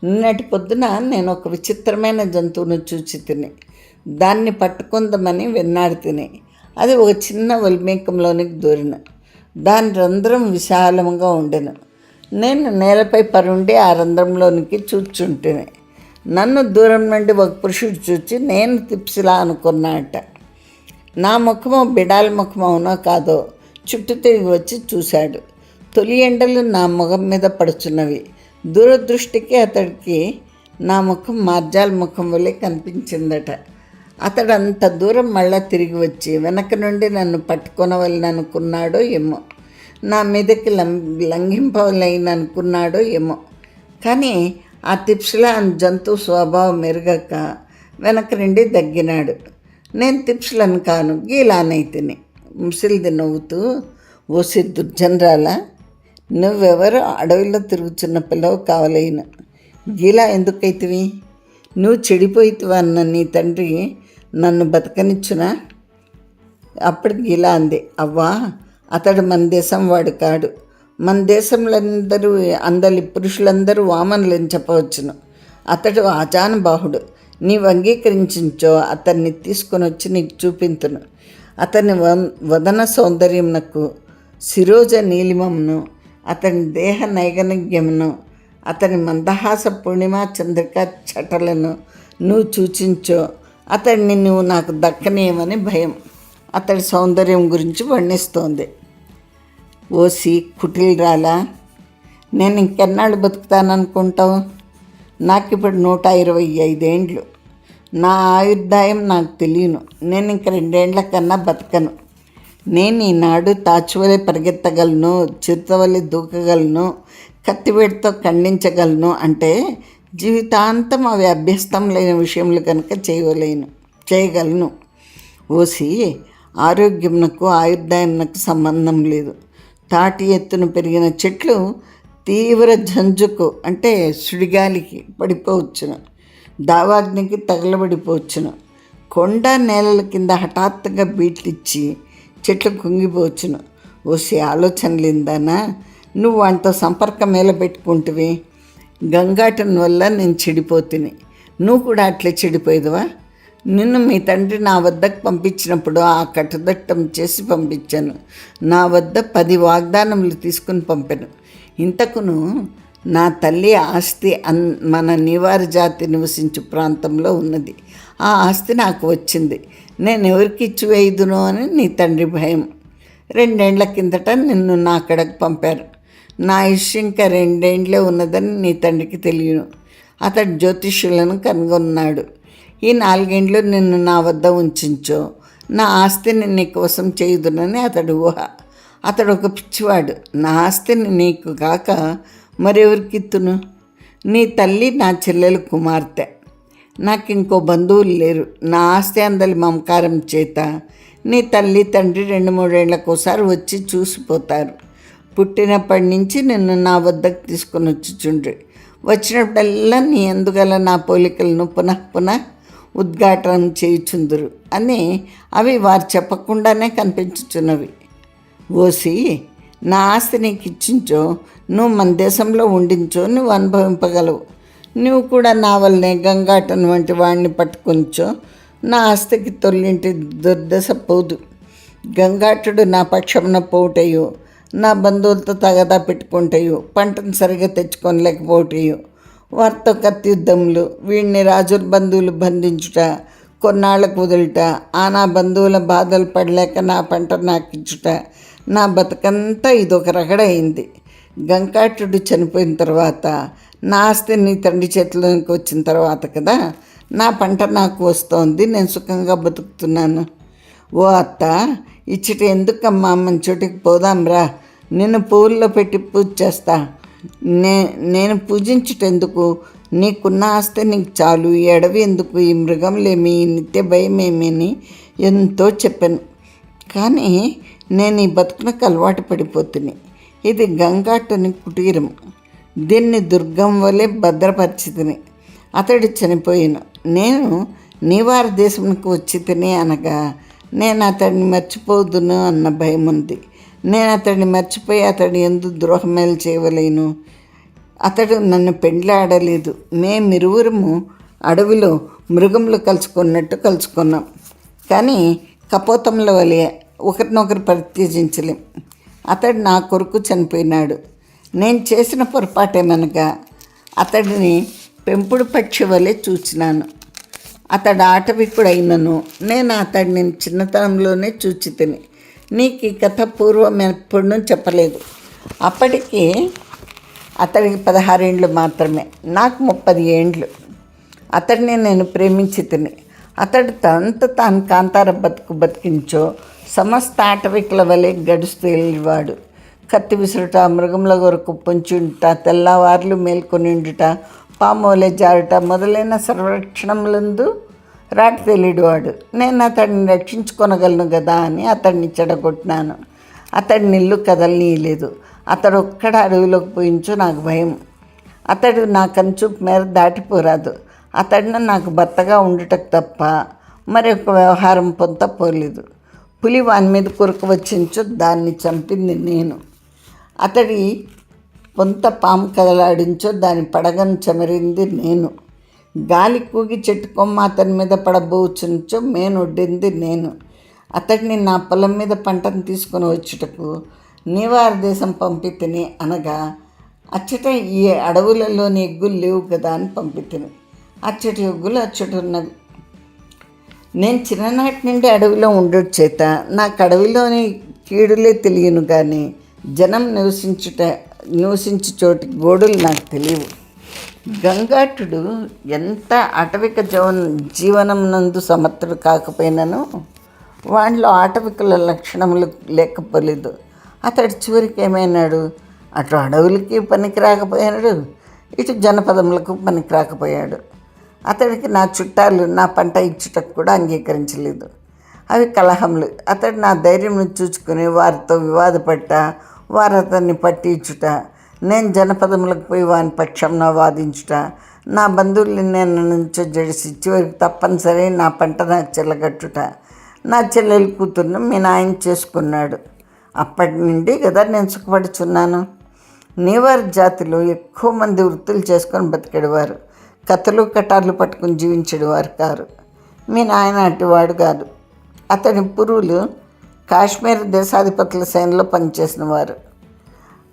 A: నిన్నటి పొద్దున నేను ఒక విచిత్రమైన జంతువును చూచి తిని దాన్ని పట్టుకుందామని వెన్నాడి తిని అది ఒక చిన్న వల్మీకంలోనికి దూరిన. దాని రంధ్రం విశాలంగా ఉండెను. నేను నేలపై పరుండి ఆ రంధ్రంలోనికి చూచుంటేనే నన్ను దూరం నుండి ఒక పురుషుడు చూచి నేను తిప్సిలా అనుకున్నట. నా ముఖము బిడాల ముఖం అవునో కాదో చుట్టూ తిరిగి వచ్చి చూశాడు. తొలి ఎండలు నా ముఖం మీద పడుచున్నవి. దూరదృష్టికి అతడికి నా ముఖం మార్జాల ముఖం వల్లే కనిపించిందట. అతడు అంత దూరం మళ్ళా తిరిగి వచ్చి వెనక నుండి నన్ను పట్టుకొనవలననుకున్నాడో ఏమో, నా మీదకి లంఘింపవలననుకున్నాడో ఏమో. కానీ ఆ తిప్సిలా జంతువు స్వభావం మెరుగక వెనక నుండి దగ్గినాడు. నేను తిప్సిలను కాను, గీలానైతిని. ముసిలిది నవ్వుతూ, ఓసి దుర్జనరాలా, నువ్వెవరో అడవిలో తిరుగుతున్న పిల్లవు కావలేను. గీలా ఎందుకైతివి? నువ్వు చెడిపోయితివా అన్న నీ తండ్రి నన్ను బతకనిచ్చునా? అప్పుడు గీలా అంది, అవ్వా, అతడు మన దేశం వాడు కాడు. మన దేశంలో అందరి పురుషులందరూ వామనులని చెప్పవచ్చును. అతడు ఆజానుబాహుడు. నీవు అంగీకరించో అతన్ని తీసుకొని వచ్చి నీకు చూపింతును. అతని వదన సౌందర్యమునకు, శిరోజ నీలిమమును, అతని దేహ నైగనిగ్యమును, అతని మందహాస పూర్ణిమా చంద్రికా చటలను నువ్వు సూచించో అతడిని నువ్వు నాకు దక్కనేయమని భయం. అతడి సౌందర్యం గురించి వర్ణిస్తోంది. ఓసి కుటిల్రాలా, నేను ఇంకెన్నాళ్ళు బతుకుతాననుకుంటావు? నాకు ఇప్పుడు 125 ఏండ్లు. నా ఆయుర్దాయం నాకు తెలియను. నేను ఇంక 2 ఏండ్ల కన్నా బతకను. నేను ఈనాడు తాచువలే పరిగెత్తగలను, చిరుతవలే దూకగలను, కత్తివేటుతో ఖండించగలను అంటే జీవితాంతం అవి అభ్యస్తం లేని విషయములు కనుక చేయగలను. ఓసి, ఆరోగ్యమునకు ఆయుర్దాయమునకు సంబంధం లేదు. తాటి ఎత్తున పెరిగిన చెట్లు తీవ్ర జంజుకు అంటే సుడిగాలికి పడిపోవచ్చును, దావాగ్నికి తగలబడిపోవచ్చును. కొండ నేలల కింద హఠాత్తుగా బీట్లిచ్చి చెట్లు కుంగిపోవచ్చును. ఓసి, ఆలోచన లేదానా? నువ్వు వాటితో సంపర్కం ఎలా పెట్టుకుంటువి? గంగాటం వల్ల నేను చెడిపోతుని, నువ్వు కూడా అట్లే చెడిపోయేదివా? నిన్ను మీ తండ్రి నా వద్దకు పంపించినప్పుడు ఆ కట్టుదట్టం చేసి పంపించాను. నా వద్ద 10 వాగ్దానములు తీసుకుని పంపాను. ఇంతకును నా తల్లి ఆస్తి మన నివారి జాతి నివసించు ప్రాంతంలో ఉన్నది. ఆ ఆస్తి నాకు వచ్చింది. నేను ఎవరికి ఇచ్చివేయుదునో అని నీ తండ్రి భయం. 2 ఏండ్ల కిందట నిన్ను నా అక్కడికి పంపారు. నా ఆయుష్యం ఇంకా 2 ఏండ్లే ఉన్నదని నీ తండ్రికి తెలియను. అతడు జ్యోతిష్యులను కనుగొన్నాడు. ఈ 4 ఏండ్లు నిన్ను నా వద్ద ఉంచో నా ఆస్తిని నీ కోసం చేయుదునని అతడు ఊహ. అతడు ఒక పిచ్చివాడు. నా ఆస్తిని నీకు కాక మరెవరికిత్తును? నీ తల్లి నా చెల్లెలు కుమార్తె. నాకు ఇంకో బంధువులు లేరు. నా ఆస్తి అందలి మమకారం చేత నీ తల్లి తండ్రి 2-3 ఏళ్లకోసారి వచ్చి చూసిపోతారు. పుట్టినప్పటి నుంచి నిన్ను నా వద్దకు తీసుకొని వచ్చుచుండ్రి. వచ్చినప్పుడల్లా నీ ఎందుగల నా పోలికలను పునః ఉద్ఘాటనం చేయుచుందురు అని అవి వారు చెప్పకుండానే కనిపించుచున్నవి. ఓసి, నా ఆస్తి నీకు ఇచ్చించో, నువ్వు మన దేశంలో ఉండించో నువ్వు అనుభవింపగలవు. నువ్వు కూడా నా వల్లనే గంగాటన్ వంటి వాడిని పట్టుకొంచో నా ఆస్తికి తొల్లింటి దుర్దశ పోదు. గంగాటుడు నా పక్షమున పోటయో, నా బంధువులతో తగదా పెట్టుకుంటాయో, పంటను సరిగా తెచ్చుకోలేకపోవటయో, వారితో కత్తియుద్ధములు, వీడిని రాజుల బంధువులు బంధించుట, కొన్నాళ్ళకు వదులుట, నా బంధువుల బాధలు పడలేక నా పంట నాకిచ్చుట, నా బతుకంతా ఇదొక రగడైంది. గంగాటుడు చనిపోయిన తర్వాత నా ఆస్తి నీ తండ్రి చేతిలోకి వచ్చిన తర్వాత కదా నా పంట నాకు వస్తోంది, నేను సుఖంగా బతుకుతున్నాను. ఓ అత్త, ఇచ్చట ఎందుకమ్మా, మంచోటికి పోదాంరా, నిన్ను పువ్వుల్లో పెట్టి పూజ చేస్తా. నేను పూజించుటెందుకు, నీకున్న ఆస్తి నీకు చాలు, ఈ అడవి ఎందుకు, ఈ మృగంలేమి, ఈ నిత్య భయమేమి అని ఎంతో చెప్పాను. కానీ నేను ఈ బతుకునకు అలవాటు పడిపోతుని. ఇది గంగాటుని కుటీరం. దీన్ని దుర్గం వలె భద్రపరిచితిని. అతడు చనిపోయాను. నేను నీవారి దేశంకు వచ్చి తిని అనగా నేను అతడిని మర్చిపోదును అన్న భయం ఉంది. నేను అతడిని మర్చిపోయి అతడి ఎందు ద్రోహమేలు చేయవలేను. అతడు నన్ను పెండ్లాడలేదు. మేమిరువురము అడవిలో మృగంలో కలుసుకున్నాం. కానీ కపోతంలో వలె ఒకరినొకరు పరిత్యజించలేం. అతడు నా కొరకు చనిపోయినాడు. నేను చేసిన పొరపాటేమనగా అతడిని పెంపుడు పక్షి వలె చూచినాను. అతడు ఆటవికుడైనను నేను అతడిని చిన్నతనంలోనే చూచి తిని. నీకు ఈ కథ పూర్వం ఎప్పుడూ చెప్పలేదు. అప్పటికి అతడికి 16 ఏండ్లు మాత్రమే, నాకు 30 ఏండ్లు. అతడిని నేను ప్రేమించి తిని. అతడు తాను కాంతార బతికించో సమస్త ఆటవికుల వలె గడుస్తూ వెళ్ళేవాడు. కత్తి విసురుట, మృగంల కొరకు పొంచుంట, తెల్లవార్లు మేల్కొని ఉండుట, పామోలే జారుట మొదలైన సర్వరక్షణములందు రాటి తెలియడువాడు. నేను అతడిని రక్షించుకొనగలను కదా అని అతడిని చెడగొట్టినాను. అతడిని ఇల్లు కదలనీయలేదు. అతడు ఒక్కడ అడవిలోకి పోయించో నాకు భయం. అతడు నా కంచూపు మేర దాటిపోరాదు. అతడిని నాకు భర్తగా ఉండుటకు తప్ప మరి ఒక వ్యవహారం పొంత పోలేదు. పులి వాని మీద కొరకు వచ్చించో దాన్ని చంపింది నేను. అతడి పొంత పాము కదలాడించో దాని పడగను చెమరింది నేను. గాలి కూగి చెట్టు కొమ్మ అతని మీద పడబోచుంచో మేనొడ్డింది నేను. అతడిని నా పొలం మీద పంటను తీసుకొని వచ్చుటకు నీవారి దేశం పంపి తిని అనగా అచ్చట ఈ అడవులలోని ఎగ్గులు లేవు కదా అని పంపి తిని. అచ్చటి ఎగ్గులు అచ్చటున్నవి. నేను చిన్ననాటి నుండి అడవిలో ఉండడం చేత నాకు అడవిలోని కీడులే తెలియను, కానీ జనం నివసించు చోటి గోడులు నాకు తెలియవు. గంగాటుడు ఎంత అటవిక జీవనం నందు సమర్థుడు కాకపోయినను వాడిలో ఆటవికుల లక్షణములు లేకపోలేదు. అతడు చివరికి ఏమైనాడు, అటు అడవులకి పనికి రాకపోయాడు, ఇటు జనపదములకు పనికి రాకపోయాడు. అతడికి నా చుట్టాలు నా పంట ఇచ్చుటకు కూడా అంగీకరించలేదు. అవి కలహములు. అతడు నా ధైర్యం చూచుకుని వారితో వివాదపడ్డ, వారు అతన్ని పట్టి ఇచ్చుట, నేను జనపదములకు పోయి వాని పక్షంన వాదించుట, నా బంధువుల్ని నేను నుంచో జడిసి చివరికి తప్పనిసరి నా పంట నాకు చెల్లగట్టుట. నా చెల్లెలి కూతుర్ను మీ నాయన చేసుకున్నాడు. అప్పటి నుండి కదా నేను సుఖపడుచున్నాను. నీవారి జాతిలో ఎక్కువ మంది వృత్తులు చేసుకొని బతికేవారు. కత్తులు కటార్లు పట్టుకుని జీవించేవారు కారు. మీ నాయన అటువాడు కాదు. అతని పురువులు కాశ్మీర్ దేశాధిపతుల సేనలో పనిచేసినవారు.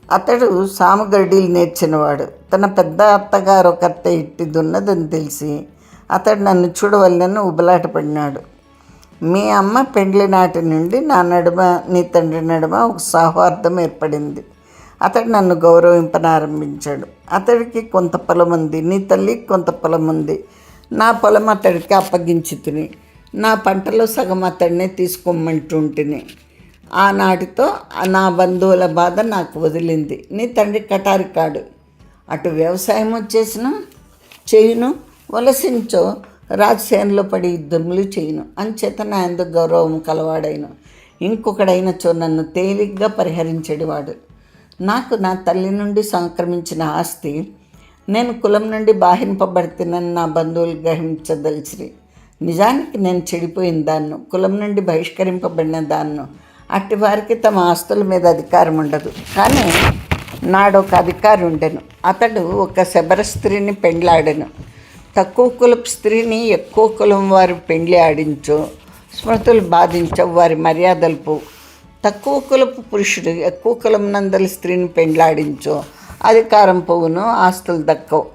A: అతడు సాముగడ్డీలు నేర్చినవాడు. తన పెద్ద అత్తగారు ఒక అత్త ఇట్టిదున్నదని తెలిసి అతడు నన్ను చూడవలనని ఉబలాట పడినాడు. మీ అమ్మ పెండ్లి నాటి నుండి నా నడుమ నీ తండ్రి నడుమ ఒక సౌహార్దం ఏర్పడింది. అతడు నన్ను గౌరవింపనారంభించాడు. అతడికి కొంత పొలం ఉంది, నీ తల్లికి కొంత పొలం ఉంది. నా పొలం అతడికి అప్పగించి తిని నా పంటలో సగం అతడినే తీసుకోమంటుంటిని. ఆనాటితో నా బంధువుల బాధ నాకు వదిలింది. నీ తండ్రి కటారి కాడు. అటు వ్యవసాయం చేసిన చేయును, వలసించో రాజసేనలో పడి యుద్ధములు చేయను, అంచేత నా ఎందుకు గౌరవం కలవాడైన ఇంకొకడైనచో నన్ను తేలిగ్గా పరిహరించేవాడు. నాకు నా తల్లి నుండి సంక్రమించిన ఆస్తి నేను కులం నుండి బాహింపబడుతున్నని నా బంధువులు గ్రహించదలిసిరి. నిజానికి నేను చెడిపోయిన దాన్ని, కులం నుండి బహిష్కరింపబడిన దాన్ని. అట్టి వారికి తమ ఆస్తుల మీద అధికారం ఉండదు. కానీ నాడొక అధికారి ఉండెను. అతడు ఒక శబర స్త్రీని పెండ్లాడెను. తక్కువ కులపు స్త్రీని ఎక్కువ కులం వారు పెండ్లి ఆడించో, స్మృతులు బాధించో, వారి మర్యాదలు పోవు. తక్కువ కులపు పురుషుడు ఎక్కువ కులం నందలి స్త్రీని పెండ్లాడించో అధికారం పోవును, ఆస్తులు దక్కవు.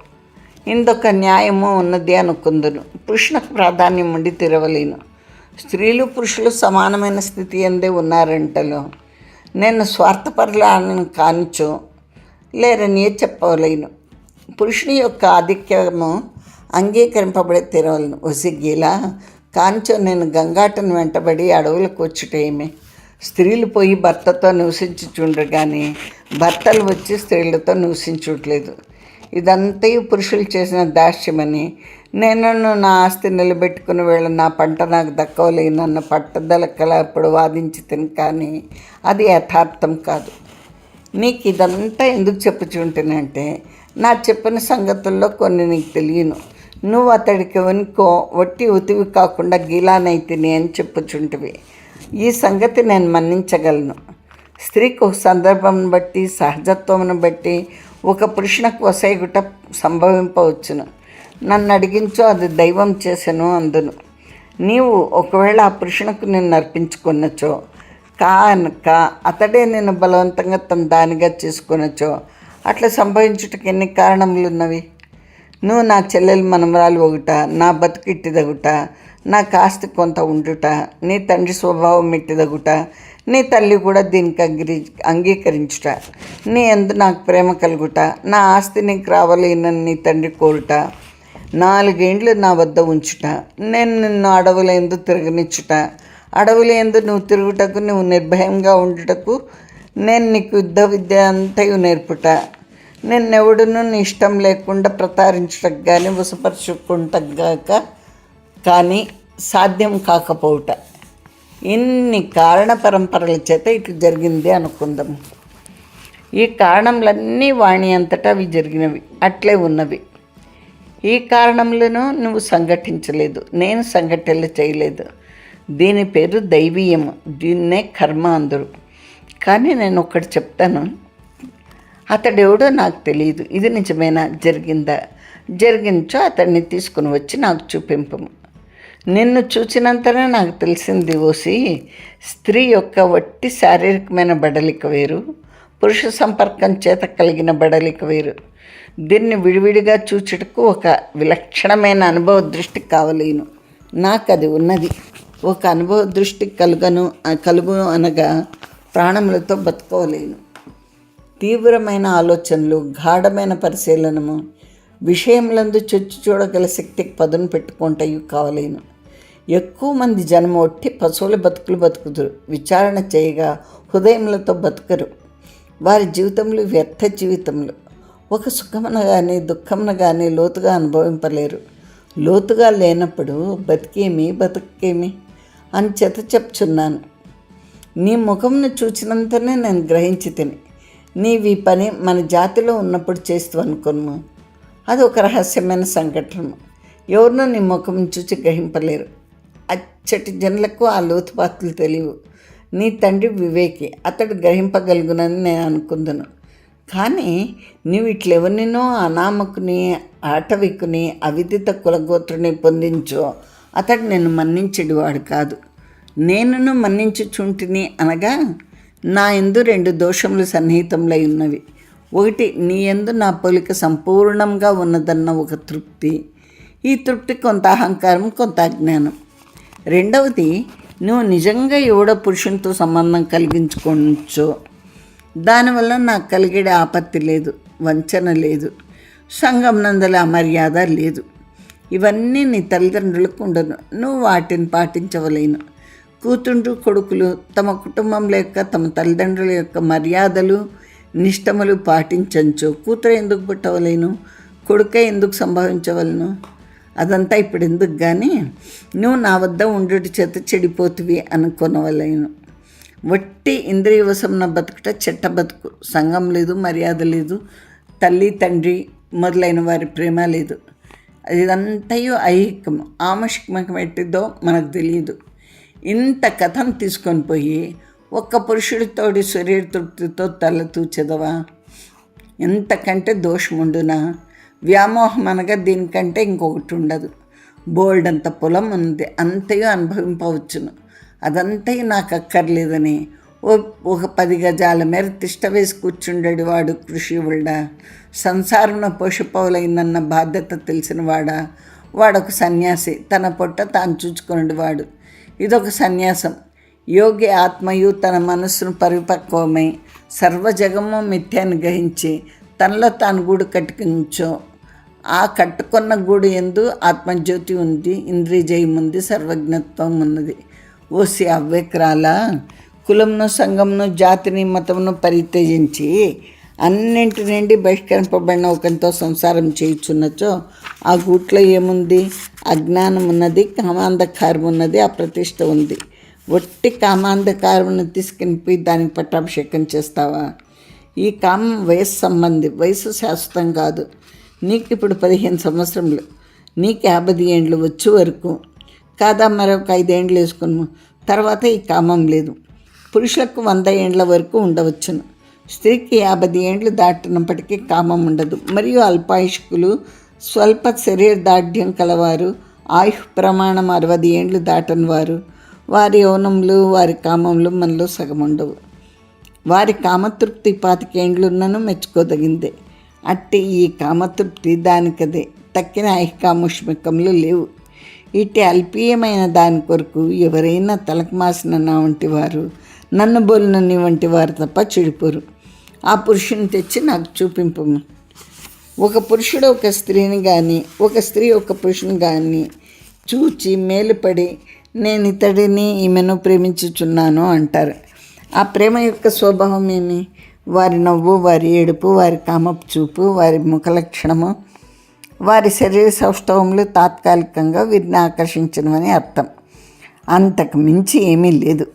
A: ఇందొక న్యాయము ఉన్నది అనుకుందును. పురుషునికి ప్రాధాన్యం ఉండి తిరవలేను. స్త్రీలు పురుషులు సమానమైన స్థితి ఎందే ఉన్నారంటలో నేను స్వార్థపరులను కానిచో లేరని చెప్పవలేను. పురుషుని యొక్క ఆధిక్యము అంగీకరింపబడే తిరవలను. ఒసిగ్గీలా కానిచో నేను గంగాటను వెంటబడి అడవులకు వచ్చుటేమే. స్త్రీలు పోయి భర్తతో నివసించుచుండ్రు కానీ భర్తలు వచ్చి స్త్రీలతో నివసించట్లేదు. ఇదంతా పురుషులు చేసిన దాస్యమని నేను నా ఆస్తి నిలబెట్టుకుని వేళ నా పంట నాకు దక్కవలేనన్న పట్టుదల కల అప్పుడు వాదించి తిని, కానీ అది యథార్థం కాదు. నీకు ఇదంతా ఎందుకు చెప్పుచుంటేనంటే నా చెప్పిన సంగతుల్లో కొన్ని నీకు తెలియను. నువ్వు అతడికి వట్టి ఉతివి కాకుండా గీలానైతిని అని చెప్పుచుంటివి. ఈ సంగతి నేను మన్నించగలను. స్త్రీకి ఒక సందర్భం బట్టి సహజత్వమును బట్టి ఒక పురుషునికి వసైగుట సంభవింపవచ్చును. నన్ను అడిగించో అది దైవం చేసెను అందును. నీవు ఒకవేళ ఆ పురుషునికి నిన్ను అర్పించుకొనొచ్చో కానక అతడే నిన్ను బలవంతంగా తన దానిగా చేసుకొనొచ్చో అట్లా సంభవించుటకు ఎన్ని కారణములు ఉన్నవి. నువ్వు నా చెల్లెలు మనమరాలు ఒకట, నా బతుకిట్టిదగుట, నా కాస్తి కొంత ఉండుట, నీ తండ్రి స్వభావం ఇట్టిదగుట, నీ తల్లి కూడా దీనికి అంగీకరించుట, నీ ఎందు నాకు ప్రేమ కలుగుట, నా ఆస్తి నీకు రావాలేనని నీ తండ్రి కోరుట, 4 ఏండ్లు నా వద్ద ఉంచుట, నేను నిన్ను అడవుల ఎందు తిరగనిచ్చుట, అడవుల ఎందు నువ్వు తిరుగుటకు నువ్వు నిర్భయంగా ఉండుటకు నేను నీకు యుద్ధ విద్య అంతయు నేర్పుట, నిన్నెవడును నీ ఇష్టం లేకుండా ప్రతారించుటకు కానీ వశపరుచుకుంటగాక కానీ సాధ్యం కాకపోవుట. ఇన్ని కారణ పరంపరల చేత ఇట్లు జరిగింది అనుకుందాం. ఈ కారణములన్నీ వాణి అంతటా అవి జరిగినవి, అట్లే ఉన్నవి. ఈ కారణములను నువ్వు సంఘటించలేదు, నేను సంఘటన చేయలేదు. దీని పేరు దైవీయము, దీన్నే కర్మ అందరు. కానీ నేను ఒకటి చెప్తాను, అతడెవడో నాకు తెలియదు. ఇది నిజమేనా, జరిగిందా? జరిగించో అతడిని తీసుకుని వచ్చి నాకు చూపింపము. నిన్ను చూచినంతనే నాకు తెలిసింది ఓసి, స్త్రీ యొక్క వట్టి శారీరకమైన బడలిక వేరు, పురుష సంపర్కం చేత కలిగిన బడలిక వేరు. దీన్ని విడివిడిగా చూచుటకు ఒక విలక్షణమైన అనుభవ దృష్టి కావలేను. నాకు అది ఉన్నది. ఒక అనుభవ దృష్టి కలుగు అనగా ప్రాణములతో బతుకోలేను. తీవ్రమైన ఆలోచనలు, గాఢమైన పరిశీలనము, విషయములందు చొచ్చి చూడగల శక్తికి పదును పెట్టుకుంటూ కావలేను. ఎక్కువ మంది జనం ఒట్టి పశువుల బతుకులు బతుకుదురు, విచారణ చేయగా హృదయములతో బతుకరు. వారి జీవితములు వ్యర్థ జీవితములు. ఒక సుఖమును కానీ దుఃఖమును కానీ లోతుగా అనుభవింపలేరు. లోతుగా లేనప్పుడు బతుకేమి అని చెప్చున్నాను. నీ ముఖంను చూచినంతనే నేను గ్రహించి తిని, నీవి పని మన జాతిలో ఉన్నప్పుడు చేస్తూ అనుకోను. అది ఒక రహస్యమైన సంఘటన. ఎవరినో నీ ముఖం చూచి గ్రహింపలేరు. అచ్చటి జనులకు ఆ లోతుపాతులు తెలియవు. నీ తండ్రి వివేకి, అతడు గ్రహింపగలుగునని నేను అనుకుందును. కానీ నీవు ఇట్లెవరినో అనామకుని, ఆటవికుని, అవిదిత కులగోత్రుని పొందించో అతడు నేను మన్నించేవాడు కాదు. నేనును మన్నించుచుంటిని అనగా నా యందు 2 దోషములు సన్నిహితములై ఉన్నవి. ఒకటి, నీ యందు నా పోలిక సంపూర్ణంగా ఉన్నదన్న ఒక తృప్తి. ఈ తృప్తి కొంత అహంకారం, కొంత అజ్ఞానం. రెండవది, నువ్వు నిజంగా ఎవడో పురుషునితో సంబంధం కలిగించుకోవచ్చో దానివల్ల నాకు కలిగే ఆపత్తి లేదు, వంచన లేదు, సంఘం నందల అమర్యాద లేదు. ఇవన్నీ నీ తల్లిదండ్రులకు ఉండను, నువ్వు వాటిని పాటించవలేను. కూతుండ్రు కొడుకులు తమ కుటుంబంలో యొక్క తమ తల్లిదండ్రుల యొక్క మర్యాదలు నిష్టములు పాటించంచో కూతురు ఎందుకు పుట్టవలేను, కొడుకే ఎందుకు సంభవించవలను? అదంతా ఇప్పుడు ఎందుకు కానీ నువ్వు నా వద్ద ఉండుటి చేత చెడిపోతువి అనుకునవలేను. వట్టి ఇంద్రియ వశంన బతుకుట చెట్ట బతుకు. సంఘం లేదు, మర్యాద లేదు, తల్లి తండ్రి మొదలైన వారి ప్రేమ లేదు. ఇదంతయు ఐహికం. ఆమష్కమకం ఎట్టిదో మనకు తెలియదు. ఇంత కథను తీసుకొని పోయి ఒక్క పురుషుడితోడి శరీర తృప్తితో తల తూచెదవా? ఎంతకంటే దోషముండునా? వ్యామోహం అనగా దీనికంటే ఇంకొకటి ఉండదు. బోల్డ్ అంత పొలం ఉంది, అంతయు అనుభవింపవచ్చును. అదంతయు నాకు అక్కర్లేదని ఒక 10 గజాల మేర తిష్ట వేసి కూర్చుండేడు వాడు కృషివుడా? సంసారంలో పోషపోలైనన్న బాధ్యత తెలిసిన వాడొక సన్యాసి. తన పొట్ట తాను చూచుకునేడు వాడు. ఇదొక సన్యాసం. యోగి ఆత్మయు తన మనస్సును పరిపక్వమై సర్వజగము మిథ్యాన్ని గ్రహించి తనలో తాను గూడు కట్టుకుంచో. ఆ కట్టుకున్న గూడు యందు ఆత్మజ్యోతి ఉంది, ఇంద్రియజయం ఉంది, సర్వజ్ఞత్వం ఉన్నది. ఓసి అవ్యక్రాల, కులంను సంఘంను జాతిని మతమును పరిత్యజించి అన్నింటి నుండి బహిష్కరింపబడిన ఒకంతో సంసారం చేయుచున్నచో ఆ గూట్లో ఏముంది? అజ్ఞానం ఉన్నది, కామాంధకారం ఉన్నది, అప్రతిష్ట ఉంది. ఒట్టి కామాంధకారమును తీసుకుని దానికి పట్టాభిషేకం చేస్తావా? ఈ కామం వయస్సు సంబంధి, వయసు శాశ్వతం కాదు. నీకు ఇప్పుడు 15 సంవత్సరములు, నీకు 50 ఏండ్లు వచ్చే వరకు కాదా మరొక 5 ఏండ్లు వేసుకున్నాము. తర్వాత ఈ కామం లేదు. పురుషులకు 100 ఏండ్ల వరకు ఉండవచ్చును. స్త్రీకి 50 ఏండ్లు దాటినప్పటికీ కామం ఉండదు. మరియు అల్పాయుష్కులు, స్వల్ప శరీర దాఢ్యం కలవారు, ఆయుష్ ప్రమాణం 60 ఏండ్లు దాటని వారు, వారి యౌనములు వారి కామములు మనలో సగం ఉండవు. వారి కామతృప్తి 25 ఏండ్లున్నను మెచ్చుకోదగిందే. అట్టి ఈ కామతృప్తి దానికదే. తక్కిన ఐహికాముష్మికములు లేవు. ఇట్టి అల్పీయమైన దాని కొరకు ఎవరైనా తలకు మాసిన నా వంటి వారు, నన్ను బోలిన నీ వంటి వారు తప్ప చెడిపోరు. ఆ పురుషుని తెచ్చి నాకు చూపింపు. ఒక పురుషుడు ఒక స్త్రీని కానీ, ఒక స్త్రీ ఒక పురుషుని కానీ చూచి మేలుపడి నేను ఇతడిని ఈమెను ప్రేమించుచున్నాను అంటారు. ఆ ప్రేమ యొక్క స్వభావం ఏమి? వారి నవ్వు, వారి ఏడుపు, వారి కామపు చూపు, వారి ముఖలక్షణము, వారి శరీర సౌష్ఠవములు తాత్కాలికంగా వీరిని ఆకర్షించినవని అర్థం. అంతకు మించి ఏమీ లేదు.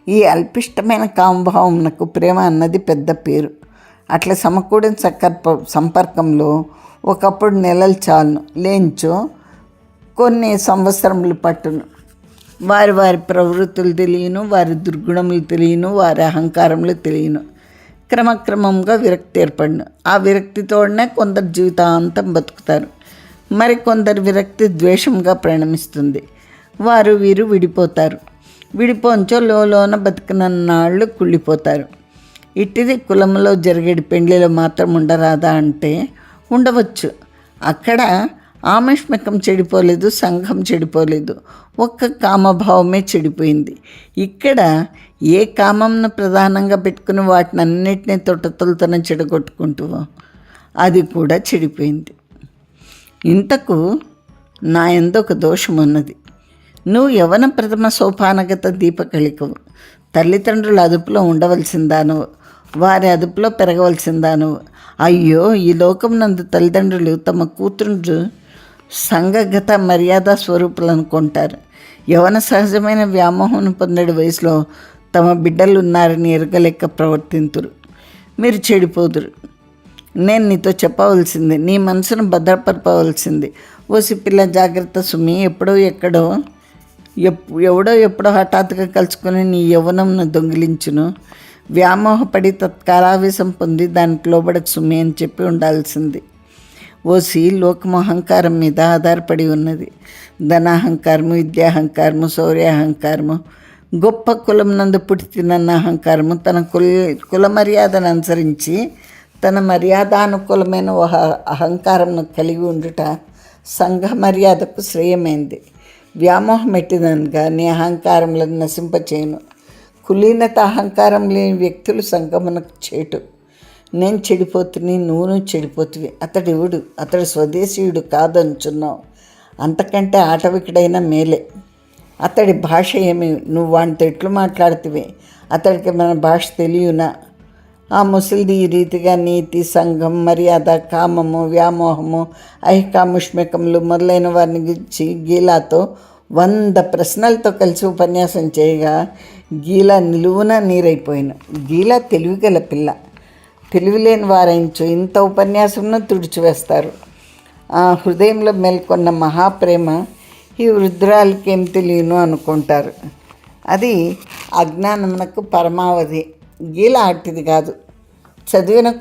A: ఈ అల్పిష్టమైన కామభావమునకు ప్రేమ అన్నది పెద్ద పేరు. అట్లా సమకూడిన సంపర్కంలో ఒకప్పుడు నెలలు చాలును, లేంచో కొన్ని సంవత్సరములు పట్టును. వారి వారి ప్రవృత్తులు తెలియను, వారి దుర్గుణములు తెలియను, వారి అహంకారములు తెలియను. క్రమక్రమంగా విరక్తి ఏర్పడిన ఆ విరక్తితోనే కొందరు జీవితాంతం బతుకుతారు. మరి కొందరు విరక్తి ద్వేషంగా పరిణమిస్తుంది. వీరు విడిపోతారు. విడిపోంచో లోన బతికినన్నాళ్ళు కుళ్ళిపోతారు. ఇట్టిది కులంలో జరిగేది పెండ్లిలో మాత్రం ఉండరాదా అంటే ఉండవచ్చు. అక్కడ ఆమష్మికం చెడిపోలేదు, సంఘం చెడిపోలేదు, ఒక్క కామభావమే చెడిపోయింది. ఇక్కడ ఏ కామంను ప్రధానంగా పెట్టుకుని వాటిని అన్నిటినీ తొట్టతొలతన చెడగొట్టుకుంటూ అది కూడా చెడిపోయింది. ఇంతకు నా యందు ఒక దోషం ఉన్నది. నువ్వు యవన ప్రథమ సోపానగత దీపకళికవు. తల్లిదండ్రుల అదుపులో ఉండవలసిందాను, వారి అదుపులో పెరగవలసిందాను. అయ్యో, ఈ లోకం నందు తల్లిదండ్రులు తమ కూతురు సంఘగత మర్యాద స్వరూపులు అనుకుంటారు. యవన సహజమైన వ్యామోహం పొందేడు వయసులో తమ బిడ్డలు ఉన్నారని ఎరగలేక ప్రవర్తింతురు. మీరు చెడిపోదురు. నేను నీతో చెప్పవలసింది, నీ మనసును భద్రపరపవలసింది. ఓసి పిల్ల జాగ్రత్త సుమి. ఎవడో హఠాత్తుగా కలుసుకొని నీ యవ్వనంను దొంగిలించును. వ్యామోహపడి తత్కారావేశం పొంది దానికి లోబడకు సుమి అని చెప్పి ఉండాల్సింది. ఓసి లోకము అహంకారం మీద ఆధారపడి ఉన్నది. ధనాహంకారము, విద్యాహంకారము, శౌర్యాహంకారము, గొప్ప కులం నందు పుట్టి తినన్న అహంకారము, తన కుల మర్యాదను అనుసరించి తన మర్యాదానుకూలమైన అహంకారంను కలిగి ఉండుట సంఘ మర్యాదకు శ్రేయమైంది. వ్యామోహం ఎట్టిదనగా నీ అహంకారములను నశింపచేయను. కులీనత అహంకారం లేని వ్యక్తులు సంఘమునకు చేటు. నేను చెడిపోతుని, నువ్వును చెడిపోతువి. అతడు స్వదేశీయుడు కాదంచున్నావు. అంతకంటే ఆటవికుడైన మేలే. అతడి భాష ఏమి? నువ్వు వానితో ఎట్లు మాట్లాడుతువి? అతడికి మన భాష తెలియనా? ఆ ముసలిది ఈ రీతిగా నీతి, సంఘం, మర్యాద, కామము, వ్యామోహము, ఐహికాముష్మికములు మొదలైన వారిని గురించి గీలాతో 100 ప్రశ్నలతో కలిసి ఉపన్యాసం చేయగా గీలా నిలువున నీరైపోయిన. గీలా తెలివిగల పిల్ల. తెలివిలేని వారైంచు ఇంత ఉపన్యాసంను తుడిచివేస్తారు. ఆ హృదయంలో మేల్కొన్న మహాప్రేమ ఈ వృద్ధురాలకి ఏం తెలియను అనుకుంటారు. అది అజ్ఞానమునకు పరమావధి. గీల అట్టిది కాదు. చదివింది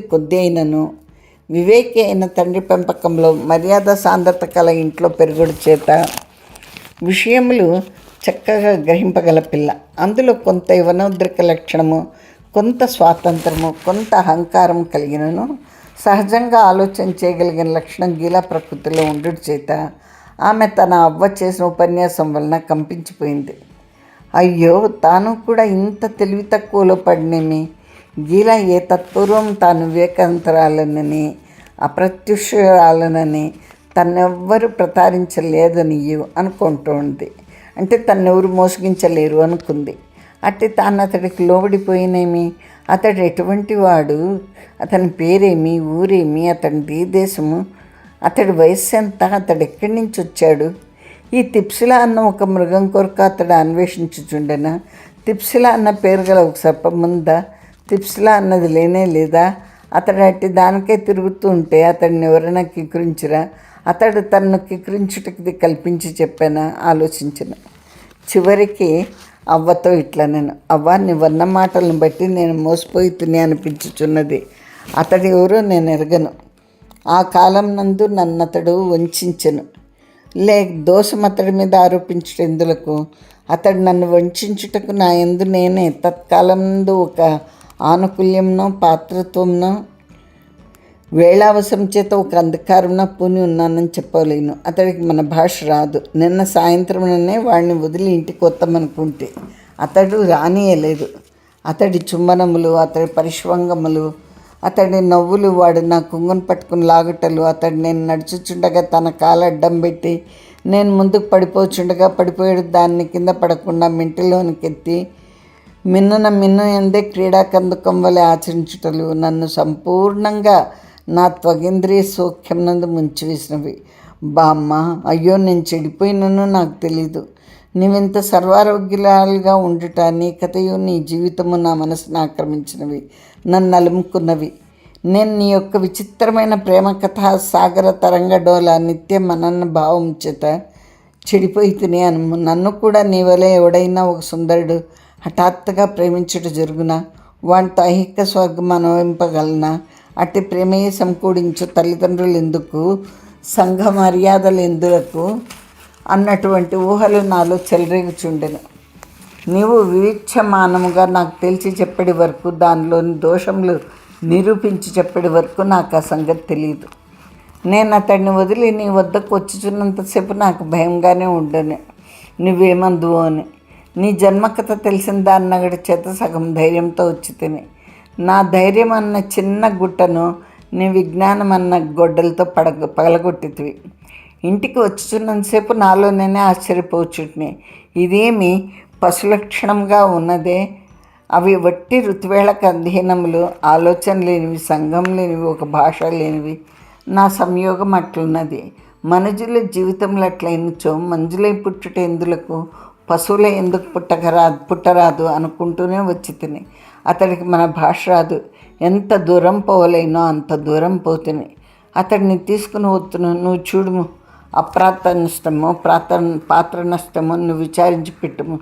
A: కొద్దీ అయినను వివేకి అయిన తండ్రి పెంపకంలో మర్యాద సాంద్రత కల ఇంట్లో పెరుగుడు చేత విషయములు చక్కగా గ్రహింపగల పిల్ల. అందులో కొంత యవనోద్రిక లక్షణము, కొంత స్వాతంత్రము, కొంత అహంకారం కలిగినను సహజంగా ఆలోచన చేయగలిగిన లక్షణం గీలా ప్రకృతిలో ఉండుట చేత ఆమె తన అవ్వ చేసిన ఉపన్యాసం వలన కంపించిపోయింది. అయ్యో, తాను కూడా ఇంత తెలివి తక్కువలో పడినేమి. గీలా ఏ తత్పూర్వం తాను వివేకాంతరాలనని అప్రత్యుషరాలనని తన్నెవ్వరు ప్రతారించలేదని అనుకుంటోంది. అంటే తన్నెవరు మోసగించలేరు అనుకుంది. అట్టి తాను అతడికి లోబడిపోయినేమి. అతడు ఎటువంటి వాడు, అతని పేరేమి, ఊరేమి, అతని దేశము, అతడి వయస్సు ఎంత, అతడు ఎక్కడి నుంచి వచ్చాడు. ఈ తిప్సిలా అన్న ఒక మృగం కొరకు అతడు అన్వేషించుచుండెనా? తిప్సిలా అన్న పేరు గల ఒక సర్పముందా? తిప్సిలా అన్నది లేనే లేదా? అతడు అట్టి దానికే తిరుగుతూ ఉంటే అతడిని ఎవరైనా కిక్కిరించిరా? అతడు తనను కిక్కిరించుటకి కల్పించి చెప్పానా? ఆలోచించిన చివరికి అవ్వతో ఇట్లా నేను, అవ్వ, నీవన్న మాటలను బట్టి నేను మోసపోయి తిని అనిపించుచున్నది. అతడు ఎవరో నేను ఎరగను. ఆ కాలం నందు నన్నతడు వంచెను. దోషం అతడి మీద ఆరోపించుటెందులకు? అతడు నన్ను వంచుటకు నా యందు నేనే తత్కాలందు ఒక ఆనుకూల్యంనో పాత్రత్వంనో వేళావసం చేత ఒక అంధకారంలో పూని ఉన్నానని చెప్పలేను. అతడికి మన భాష రాదు. నిన్న సాయంత్రంలోనే వాడిని వదిలి ఇంటికి వస్తామనుకుంటే అతడు రానియలేదు. అతడి చుంబనములు, అతడి పరిష్వంగములు, అతడి నవ్వులు, వాడు నా కుంగును పట్టుకుని లాగుటలు, అతడు నేను నడుచుచుండగా తన కాలు అడ్డం పెట్టి నేను ముందుకు పడిపోచుండగా పడిపోయాడు దాన్ని కింద పడకుండా మింటిలోనికి ఎత్తి మిన్ను ఎందే క్రీడా కందుకం వలె ఆచరించుటలు నన్ను సంపూర్ణంగా నా త్వగేంద్రియ సౌఖ్యం నందు ముంచివేసినవి. బామ్మ, అయ్యో, నేను చెడిపోయినను నాకు తెలీదు. నీవింత సర్వారోగ్యాలుగా ఉండుట, నీ కథయు నీ జీవితము నా మనసును ఆక్రమించినవి, నన్ను అలుముకున్నవి. నేను నీ యొక్క విచిత్రమైన ప్రేమ కథా సాగర తరంగడోల నిత్య మనన్న భావం చేత చెడిపోయి తిని అను. నన్ను కూడా నీ వలె ఎవడైనా ఒక సుందరుడు హఠాత్తుగా ప్రేమించుట జరుగునా? వాటితో ఐహిక స్వర్గం అనుభవింపగలనా? అట్టి ప్రేమయే సమకూడించు తల్లిదండ్రులు ఎందుకు, సంఘ మర్యాదలు ఎందులకు అన్నటువంటి ఊహలు నాలో చెలరేగుచుండెను. నీవు వివక్షమానముగా నాకు తెలిసి చెప్పేటి వరకు, దానిలోని దోషములు నిరూపించి చెప్పేటి వరకు నాకు ఆ సంగతి తెలియదు. నేను అతడిని వదిలి నీ వద్దకు వచ్చుచున్నంతసేపు నాకు భయంగానే ఉండను నువ్వేమందువు అని. నీ జన్మకథ తెలిసిన దాన్నగడి చేత సగం ధైర్యంతో వచ్చి తిని నా ధైర్యం అన్న చిన్న గుట్టను నీ విజ్ఞానం అన్న గొడ్డలతో పగలగొట్టితివి. ఇంటికి వచ్చుచున్నంతసేపు నాలో నేనే ఆశ్చర్యపోచుటిని. ఇదేమి పశులక్షణంగా ఉన్నదే. అవి వట్టి ఋతువేళకు అధీనములు, ఆలోచన లేనివి, సంఘం లేనివి, ఒక భాష లేనివి. నా సంయోగం అట్లున్నది. మనుజుల జీవితంలో అట్లయినచో మంజులై పుట్టుట ఎందులకు, పశువుల ఎందుకు పుట్టరాదు అనుకుంటూనే వచ్చి తిని. అతడికి మన భాష రాదు. ఎంత దూరం పోవలేనో అంత దూరం పోతుని అతడిని తీసుకుని వస్తును. నువ్వు చూడుము, అప్రాప్త నష్టమో పాత్ర నష్టమో నువ్వు విచారించి పెట్టుము.